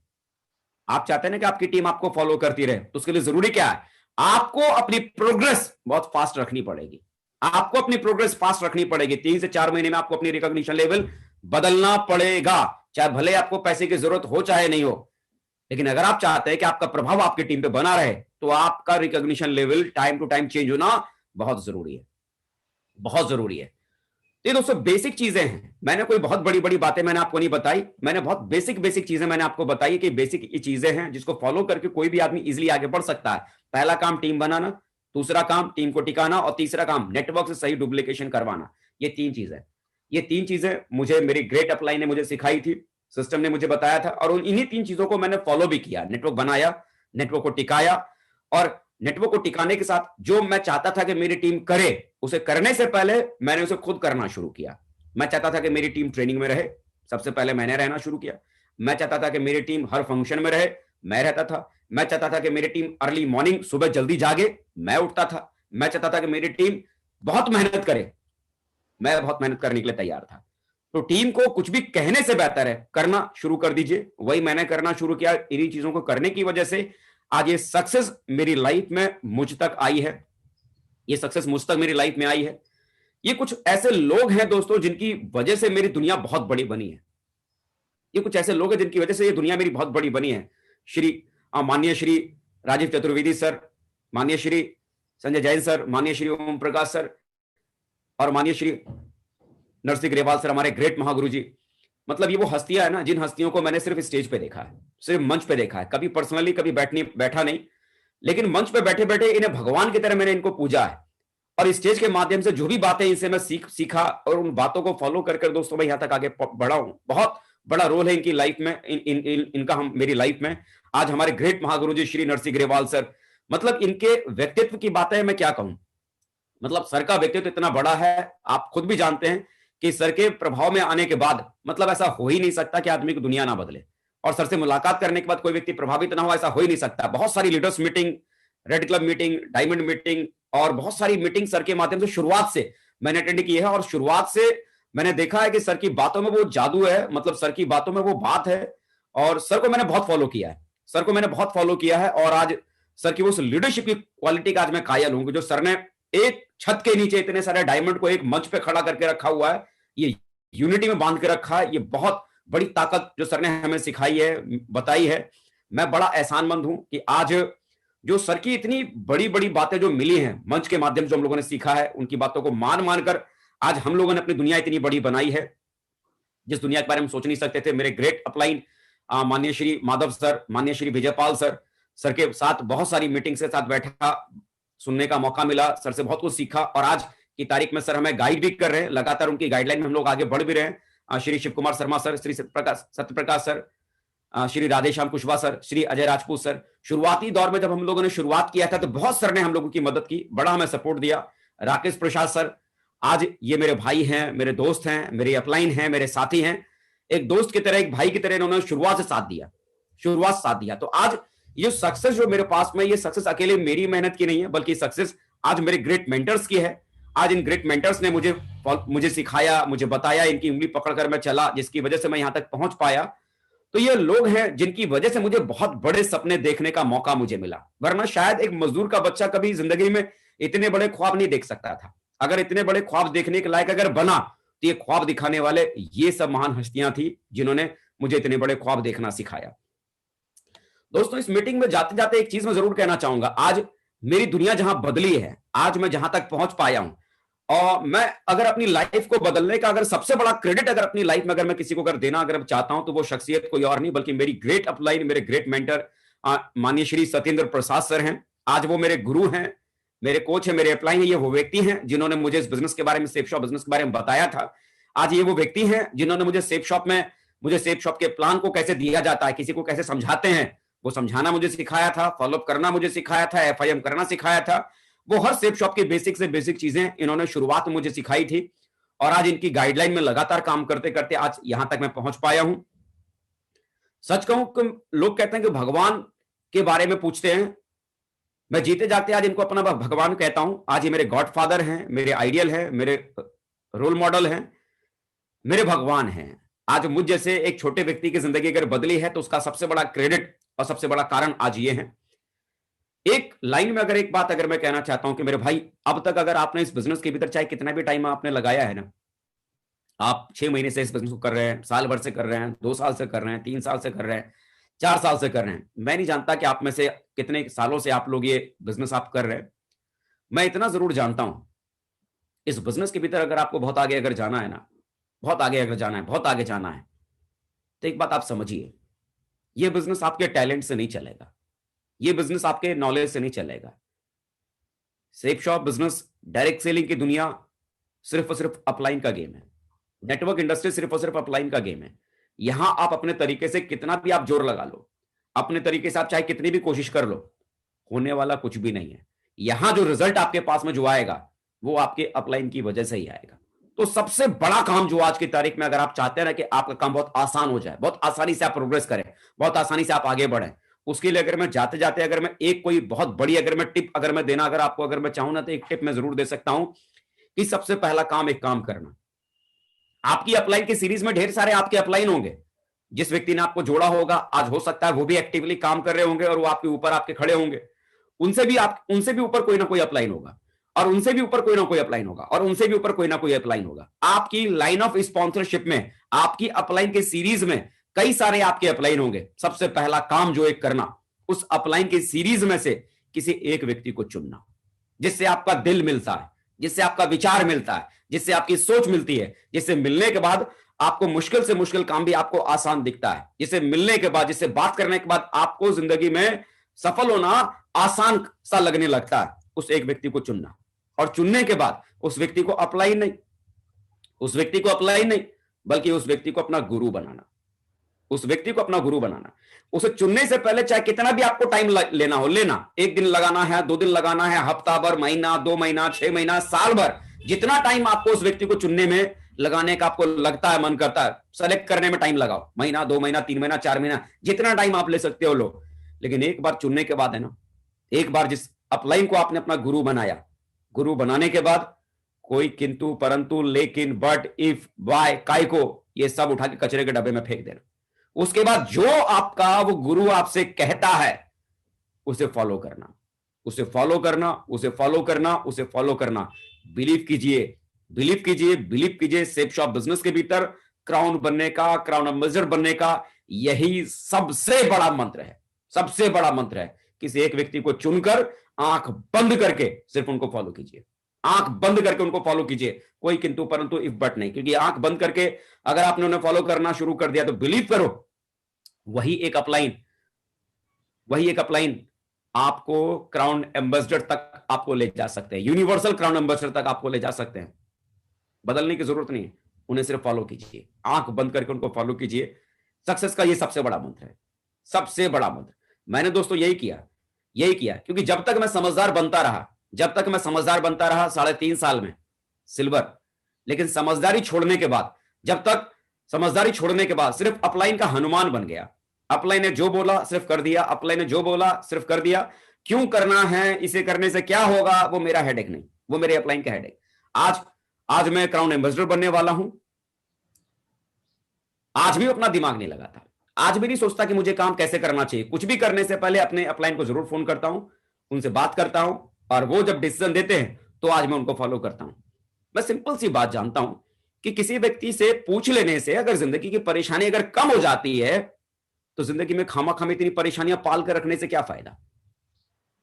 [SPEAKER 3] आप चाहते हैं ना कि आपकी टीम आपको फॉलो करती रहे, तो उसके लिए जरूरी क्या है? आपको अपनी प्रोग्रेस बहुत फास्ट रखनी पड़ेगी। आपको अपनी प्रोग्रेस फास्ट रखनी पड़ेगी। 3 से 4 महीने में आपको अपनी रिकॉग्निशन लेवल बदलना पड़ेगा, चाहे भले आपको पैसे की जरूरत हो चाहे नहीं हो। लेकिन अगर आप चाहते हैं कि आपका प्रभाव आपकी टीम पे बना रहे, तो आपका recognition level time to time change होना बहुत जरूरी है, बहुत जरूरी है। ये दोस्तों बेसिक चीजें हैं। मैंने कोई बहुत बड़ी बड़ी बातें मैंने आपको नहीं बताई, मैंने बहुत बेसिक चीजें मैंने आपको बताई कि बेसिक ये चीजें हैं जिसको फॉलो करके कोई भी आदमी इजीली आगे बढ़ सकता है। पहला काम टीम बनाना, दूसरा काम टीम को टिकाना, और तीसरा काम नेटवर्क से सही डुप्लीकेशन करवाना। ये 3 चीजें, ये 3 चीजें मुझे मेरी ग्रेट अपलाइन ने मुझे सिखाई थी, सिस्टम ने मुझे बताया था, और इन्हीं 3 चीजों को मैंने फॉलो भी किया। नेटवर्क बनाया, नेटवर्क को टिकाया, और नेटवर्क को टिकाने के साथ जो मैं चाहता था कि मेरी टीम करे, उसे करने से पहले मैंने उसे खुद करना शुरू किया। मैं चाहता था कि मेरी टीम ट्रेनिंग में रहे, सबसे पहले मैंने रहना शुरू किया। मैं चाहता था कि मेरी टीम हर फंक्शन में रहे, मैं रहता था। मैं चाहता था कि मेरी टीम अर्ली मॉर्निंग सुबह जल्दी जागे, मैं उठता था। मैं चाहता था कि मेरी टीम बहुत मेहनत करे, मैं बहुत मेहनत करने के लिए तैयार था। तो टीम को कुछ भी कहने से बेहतर है करना शुरू कर दीजिए। वही मैंने करना शुरू किया। इन्हीं चीजों को करने की वजह से आज ये सक्सेस मेरी लाइफ में मुझ तक आई है। ये सक्सेस मुझ तक मेरी लाइफ में आई है। ये कुछ ऐसे लोग हैं दोस्तों जिनकी वजह से मेरी दुनिया बहुत बड़ी बनी है। ये कुछ ऐसे लोग हैं जिनकी वजह से ये दुनिया मेरी बहुत बड़ी बनी है। माननीय श्री राजीव चतुर्वेदी सर, माननीय श्री संजय जैन सर, माननीय श्री ओम प्रकाश सर और माननीय श्री नरसिंह ग्रेवाल सर, हमारे ग्रेट महागुरु जी। मतलब ये वो हस्तियां है ना जिन हस्तियों को मैंने सिर्फ स्टेज पे देखा है, सिर्फ मंच पे देखा है, कभी पर्सनली कभी बैठा नहीं, लेकिन मंच पे बैठे बैठे इन्हें भगवान की तरह मैंने इनको पूजा है। और स्टेज के माध्यम से जो भी बातें इनसे मैं सीखा और उन बातों को फॉलो कर दोस्तों मैं यहां तक आगे बढ़ा हूं। बहुत बड़ा रोल है इनकी लाइफ में, इनका मेरी लाइफ में। आज हमारे ग्रेट महागुरु जी श्री नरसिंह ग्रेवाल सर, मतलब इनके व्यक्तित्व की बातें मैं क्या कहूं। मतलब सर का व्यक्तित्व इतना बड़ा है, आप खुद भी जानते हैं कि सर के प्रभाव में आने के बाद मतलब ऐसा हो ही नहीं सकता कि आदमी की दुनिया ना बदले। और सर से मुलाकात करने के बाद कोई व्यक्ति प्रभावित ना हो, ऐसा हो ही नहीं सकता। बहुत सारी leaders meeting, red club meeting, diamond meeting और बहुत सारी मीटिंग सर के माध्यम से शुरुआत से मैंने अटेंड की है। और शुरुआत से मैंने देखा है कि सर की बातों में वो जादू है, मतलब सर की बातों में वो बात है। और सर को मैंने बहुत फॉलो किया है, सर को मैंने बहुत फॉलो किया है। और आज सर की उस लीडरशिप की क्वालिटी का आज मैं कायल हूं, जो सर ने एक छत के नीचे इतने सारे डायमंड को एक मंच पे खड़ा करके रखा हुआ है, ये यूनिटी में बांध के रखा है। ये बहुत बड़ी ताकत जो सर ने हमें सिखाई है, बताई है। मैं बड़ा एहसानमंद हूं कि आज जो सर की इतनी बड़ी बड़ी बातें जो मिली हैं मंच के माध्यम से हम लोगों ने सीखा है, उनकी बातों को मान मानकर आज हम लोगों ने अपनी दुनिया इतनी बड़ी बनाई है जिस दुनिया के बारे में सोच नहीं सकते थे। मेरे ग्रेट अपलाइन माननीय श्री माधव सर, माननीय श्री विजयपाल सर, सर के साथ बहुत सारी मीटिंग के साथ बैठा, सुनने का मौका मिला, सर से बहुत कुछ सीखा। और आज की तारीख में सर हमें गाइड भी कर रहे हैं, लगातार उनकी गाइडलाइन में हम लोग आगे बढ़ भी रहे हैं। Shri Shiv Kumar Sharma sir, Shri Satyaprakash sir, Shri Radheshyam Kushwaha sir, Shri Ajay Rajput sir. शुरुआती दौर में जब हम लोगों ने शुरुआत किया था तो बहुत सर ने हम लोगों की मदद की, बड़ा हमें सपोर्ट दिया। राकेश प्रसाद सर, आज ये मेरे भाई हैं, मेरे दोस्त हैं, मेरे अपलाइन हैं, मेरे साथी हैं। एक दोस्त की तरह, एक भाई की तरह इन्होंने शुरुआत से साथ दिया। तो आज ये सक्सेस जो मेरे पास में, ये सक्सेस अकेले मेरी मेहनत की नहीं है, बल्कि सक्सेस आज मेरे ग्रेट मेंटर्स की है। आज इन ग्रेट मेंटर्स ने मुझे सिखाया, मुझे बताया, इनकी उंगली पकड़कर मैं चला, जिसकी वजह से मैं यहां तक पहुंच पाया। तो ये लोग हैं जिनकी वजह से मुझे बहुत बड़े सपने देखने का मौका मुझे मिला, वरना शायद एक मजदूर का बच्चा कभी जिंदगी में इतने बड़े ख्वाब नहीं देख सकता था। अगर इतने बड़े ख्वाब देखने के लायक अगर बना तो ये ख्वाब दिखाने वाले ये सब महान हस्तियां थी जिन्होंने मुझे इतने बड़े ख्वाब देखना सिखाया। दोस्तों, इस मीटिंग में जाते जाते एक चीज मैं जरूर कहना चाहूंगा। आज मेरी दुनिया जहां बदली है, आज मैं जहां तक पहुंच पाया हूं, और मैं अगर अपनी लाइफ को बदलने का अगर सबसे बड़ा क्रेडिट अगर अपनी लाइफ में अगर मैं किसी को अगर देना अगर चाहता हूं तो वो शख्सियत कोई और नहीं बल्कि मेरी ग्रेट अपलाइन, मेरे ग्रेट मेंटर माननीय श्री सत्येंद्र प्रसाद सर हैं। आज वो मेरे गुरु हैं, मेरे कोच हैं, मेरे अपलाइन हैं। ये वो व्यक्ति हैं जिन्होंने मुझे इस बिजनेस के बारे में, सेफ शॉप बिजनेस के बारे में बताया था। आज ये वो व्यक्ति हैं जिन्होंने मुझे सेफ शॉप के प्लान को कैसे दिया जाता है, किसी को कैसे समझाते हैं, वो समझाना मुझे सिखाया था, फॉलोअप करना मुझे सिखाया था, FIM करना सिखाया था। वो हर सेफ शॉप की बेसिक से बेसिक चीजें इन्होंने शुरुआत में मुझे सिखाई थी। और आज इनकी गाइडलाइन में लगातार काम करते करते आज यहां तक मैं पहुंच पाया हूं। सच कहूं कि लोग कहते हैं कि भगवान के बारे में पूछते हैं, मैं जीते जागते आज इनको अपना भगवान कहता हूं। आज ये मेरे गॉडफादर हैं, मेरे आइडियल हैं, मेरे रोल मॉडल हैं, मेरे भगवान हैं। आज मुझ जैसे एक छोटे व्यक्ति की जिंदगी अगर बदली है तो उसका सबसे बड़ा क्रेडिट और सबसे बड़ा कारण आज ये है। एक लाइन में अगर एक बात अगर मैं कहना चाहता हूं कि मेरे भाई, अब तक अगर आपने इस बिजनेस के भीतर चाहे कितना भी टाइम आपने लगाया है ना, आप 6 महीने से इस बिजनेस को कर रहे हैं, साल भर से कर रहे हैं, 2 साल से कर रहे हैं, 3 साल से कर रहे हैं, 4 साल से कर रहे हैं, मैं नहीं जानता कि आप में से कितने सालों से आप लोग ये बिजनेस आप कर रहे हैं। मैं इतना जरूर जानता हूं, इस बिजनेस के भीतर अगर आपको बहुत आगे अगर जाना है ना, बहुत आगे अगर जाना है, बहुत आगे जाना है, तो एक बात आप समझिए, ये बिजनेस आपके टैलेंट से नहीं चलेगा, ये बिजनेस आपके नॉलेज से नहीं चलेगा। Safe shop business, direct selling की दुनिया सिर्फ और सिर्फ अपलाइन का गेम है। नेटवर्क इंडस्ट्री सिर्फ और सिर्फ अपलाइन का गेम है। यहां आप अपने तरीके से कितना भी आप जोर लगा लो, अपने तरीके से आप चाहे कितनी भी कोशिश कर लो, होने वाला कुछ भी नहीं है। यहां जो रिजल्ट आपके पास में जो आएगा वो आपके अपलाइन की वजह से ही आएगा। तो सबसे बड़ा काम जो आज की तारीख में अगर आप चाहते हैं ना कि आपका काम बहुत आसान हो जाए, बहुत आसानी से आप प्रोग्रेस करें, बहुत आसानी से आप आगे बढ़ें, उसके लिए अगर मैं जाते जाते अगर मैं एक कोई बहुत बड़ी अगर मैं टिप अगर मैं देना अगर आपको अगर मैं चाहूं ना, तो एक टिप मैं जरूर दे सकता हूं कि सबसे पहला काम एक काम करना। आपकी अपलाइन की सीरीज में ढेर सारे आपके अपलाइन होंगे। जिस व्यक्ति ने आपको जोड़ा होगा, आज हो सकता है वो भी एक्टिवली काम कर रहे होंगे और वो आपके ऊपर आपके खड़े होंगे, उनसे भी ऊपर कोई ना कोई अपलाइन होगा। और उनसे भी ऊपर कोई ना कोई अपलाइन होगा, और उनसे भी ऊपर कोई ना कोई अपलाइन होगा। आपकी लाइन ऑफ स्पॉन्सरशिप में, आपकी अपलाइन के सीरीज में कई सारे आपके अपलाइन होंगे। सबसे पहला काम जो एक करना, उस अपलाइन की सीरीज में से किसी एक व्यक्ति को चुनना, जिससे आपका दिल मिलता है, जिससे आपका विचार मिलता है, जिससे आपकी सोच मिलती है, जिससे मिलने के बाद आपको मुश्किल से मुश्किल काम भी आपको आसान दिखता है, जिससे मिलने के बाद, जिससे बात करने के बाद आपको जिंदगी में सफल होना आसान सा लगने लगता है। उस एक व्यक्ति को चुनना, और चुनने के बाद उस व्यक्ति को अप्लाई नहीं, बल्कि उस व्यक्ति को अपना गुरु बनाना, उस व्यक्ति को अपना गुरु बनाना। उसे चुनने से पहले चाहे कितना भी आपको टाइम लेना हो, लेना, 1 दिन लगाना है, 2 दिन लगाना है, हफ्ता भर, महीना, 2 महीना, 6 महीना, साल भर, जितना टाइम आपको उस व्यक्ति को चुनने में लगाने का आपको लगता है, मन करता है, सेलेक्ट करने में टाइम लगाओ, महीना, 2 महीना, 3 महीना, 4 महीना, जितना टाइम आप ले सकते हो लो। लेकिन एक बार चुनने के बाद है ना, एक बार जिस अपलाइन को आपने अपना गुरु बनाया, गुरु बनाने के बाद कोई किंतु, परंतु, लेकिन, बट, इफ, वाई, काय को, ये सब उठा के कचरे के डब्बे में फेंक देना। उसके बाद जो आपका वो गुरु आपसे कहता है उसे फॉलो करना, उसे फॉलो करना, उसे फॉलो करना, उसे फॉलो करना। बिलीव कीजिए, बिलीव कीजिए, बिलीव कीजिए, सेफ शॉप बिजनेस के भीतर क्राउन बनने का, क्राउन एम्बेसडर बनने का यही सबसे बड़ा मंत्र है, सबसे बड़ा मंत्र है। किसी एक व्यक्ति को चुनकर आंख बंद करके सिर्फ उनको फॉलो कीजिए, आंख बंद करके उनको फॉलो कीजिए, कोई किंतु परंतु इफ बट नहीं। क्योंकि आंख बंद करके अगर आपने उन्हें फॉलो करना शुरू कर दिया तो बिलीव करो, वही एक अपलाइन आपको क्राउन एम्बेसडर तक आपको ले जा सकते हैं, यूनिवर्सल क्राउन एम्बेसडर तक आपको ले जा सकते हैं। बदलने की जरूरत नहीं है, उन्हें सिर्फ फॉलो कीजिए, आंख बंद करके उनको फॉलो कीजिए। सक्सेस का ये सबसे बड़ा मंत्र है, सबसे बड़ा मंत्र। मैंने दोस्तों यही किया, क्योंकि जब तक मैं समझदार बनता रहा 3.5 साल में सिल्वर, लेकिन समझदारी छोड़ने के बाद सिर्फ अपलाइन का हनुमान बन गया। अपलाइन ने जो बोला सिर्फ कर दिया, अपलाइन ने जो बोला सिर्फ कर दिया। क्यों करना है, इसे करने से क्या होगा, वो मेरा हेडेक नहीं, वो मेरे अपलाइन का हेडेक। आज मैं क्राउन एम्बेसडर बनने वाला हूं। आज भी अपना दिमाग नहीं लगाता, आज भी नहीं सोचता कि मुझे काम कैसे करना चाहिए। कुछ भी करने से पहले अपने अपलाइन को जरूर फोन करता हूं, उनसे बात करता हूं, और वो जब डिसीजन देते हैं तो आज मैं उनको फॉलो करता हूं। मैं सिंपल सी बात जानता हूं कि किसी व्यक्ति से पूछ लेने से अगर जिंदगी की परेशानी अगर कम हो जाती है तो जिंदगी में खामा-खामी इतनी परेशानियां पाल कर रखने से क्या फायदा।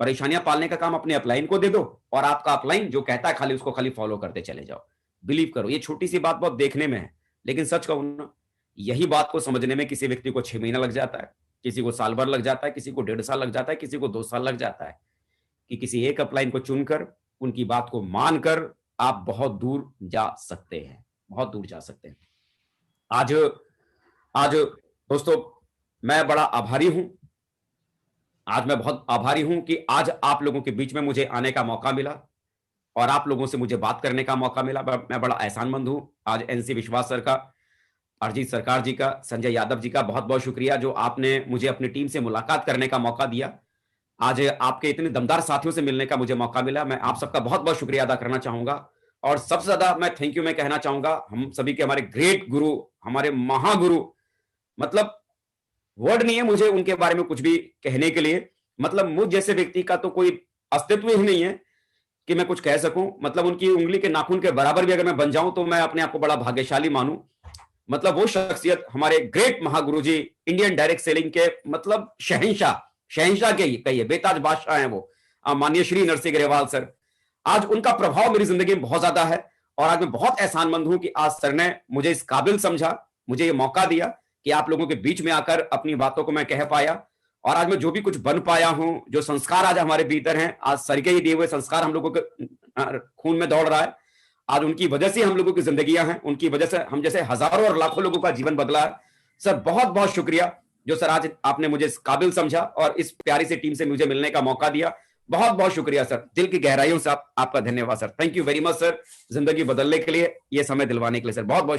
[SPEAKER 3] परेशानियां पालने का काम अपने अपलाइन को दे दो, और आपका अपलाइन जो कहता है खाली उसको खाली फॉलो करते चले जाओ। बिलीव करो, ये छोटी सी बात बहुत देखने में है, लेकिन सच कहूं ना, यही बात को समझने में किसी व्यक्ति को 6 महीना लग जाता है, किसी को साल भर लग जाता है, किसी को 1.5 साल लग जाता है, किसी को 2 साल लग जाता है, कि किसी एक अपलाइन को चुनकर उनकी बात को मानकर आप बहुत दूर जा सकते हैं, बहुत दूर जा सकते हैं। आज दोस्तों मैं बड़ा आभारी हूं, आज मैं बहुत आभारी हूं कि आज आप लोगों के बीच में मुझे आने का मौका मिला और आप लोगों से मुझे बात करने का मौका मिला। मैं बड़ा एहसानमंद हूं। आज एनसी विश्वास सर का, अरजीत सरकार जी का, संजय यादव जी का बहुत बहुत शुक्रिया जो आपने मुझे अपनी टीम से मुलाकात करने का मौका दिया। आज आपके इतने दमदार साथियों से मिलने का मुझे मौका मिला। मैं आप सबका बहुत बहुत शुक्रिया अदा करना चाहूंगा, और सबसे ज्यादा मैं थैंक यू मैं कहना चाहूंगा हम सभी के, हमारे ग्रेट गुरु, हमारे महागुरु, मतलब वर्ड नहीं है मुझे उनके बारे में कुछ भी कहने के लिए। मतलब मुझ जैसे व्यक्ति का तो कोई अस्तित्व ही नहीं है कि मैं कुछ कह सकूं। मतलब उनकी उंगली के नाखून के बराबर भी अगर मैं बन जाऊं तो मैं अपने आप को बड़ा भाग्यशाली मानूं। मतलब वो शख्सियत, हमारे ग्रेट महागुरु जी, इंडियन डायरेक्ट सेलिंग के मतलब शहंशाह के कहिए, बेताज बादशाह हैं वो, माननीय श्री नरसिंह ग्रेवाल सर। आज उनका प्रभाव मेरी जिंदगी में बहुत ज्यादा है, और आज मैं बहुत एहसानमंद हूं कि आज सर ने मुझे इस काबिल समझा, मुझे ये मौका दिया कि आप लोगों के बीच में आकर अपनी बातों को मैं कह पाया। और आज मैं जो भी कुछ बन पाया हूं, जो संस्कार आज हमारे भीतर हैं, आज सर के ही दिए हुए संस्कार हम लोगों के खून में दौड़ रहा है। आज उनकी वजह से हम लोगों की जिंदगियां हैं, उनकी वजह से हम जैसे हजारों और लाखों लोगों का जीवन बदला है। सर बहुत बहुत शुक्रिया जो सर आज आपने मुझे इस काबिल समझा और इस प्यारी सी टीम से मुझे मिलने का मौका दिया। बहुत बहुत शुक्रिया सर, दिल की गहराइयों से आपका धन्यवाद sir. Thank you very much sir, जिंदगी बदलने के लिए, ये समय दिलवाने के लिए सर, बहुत बहुत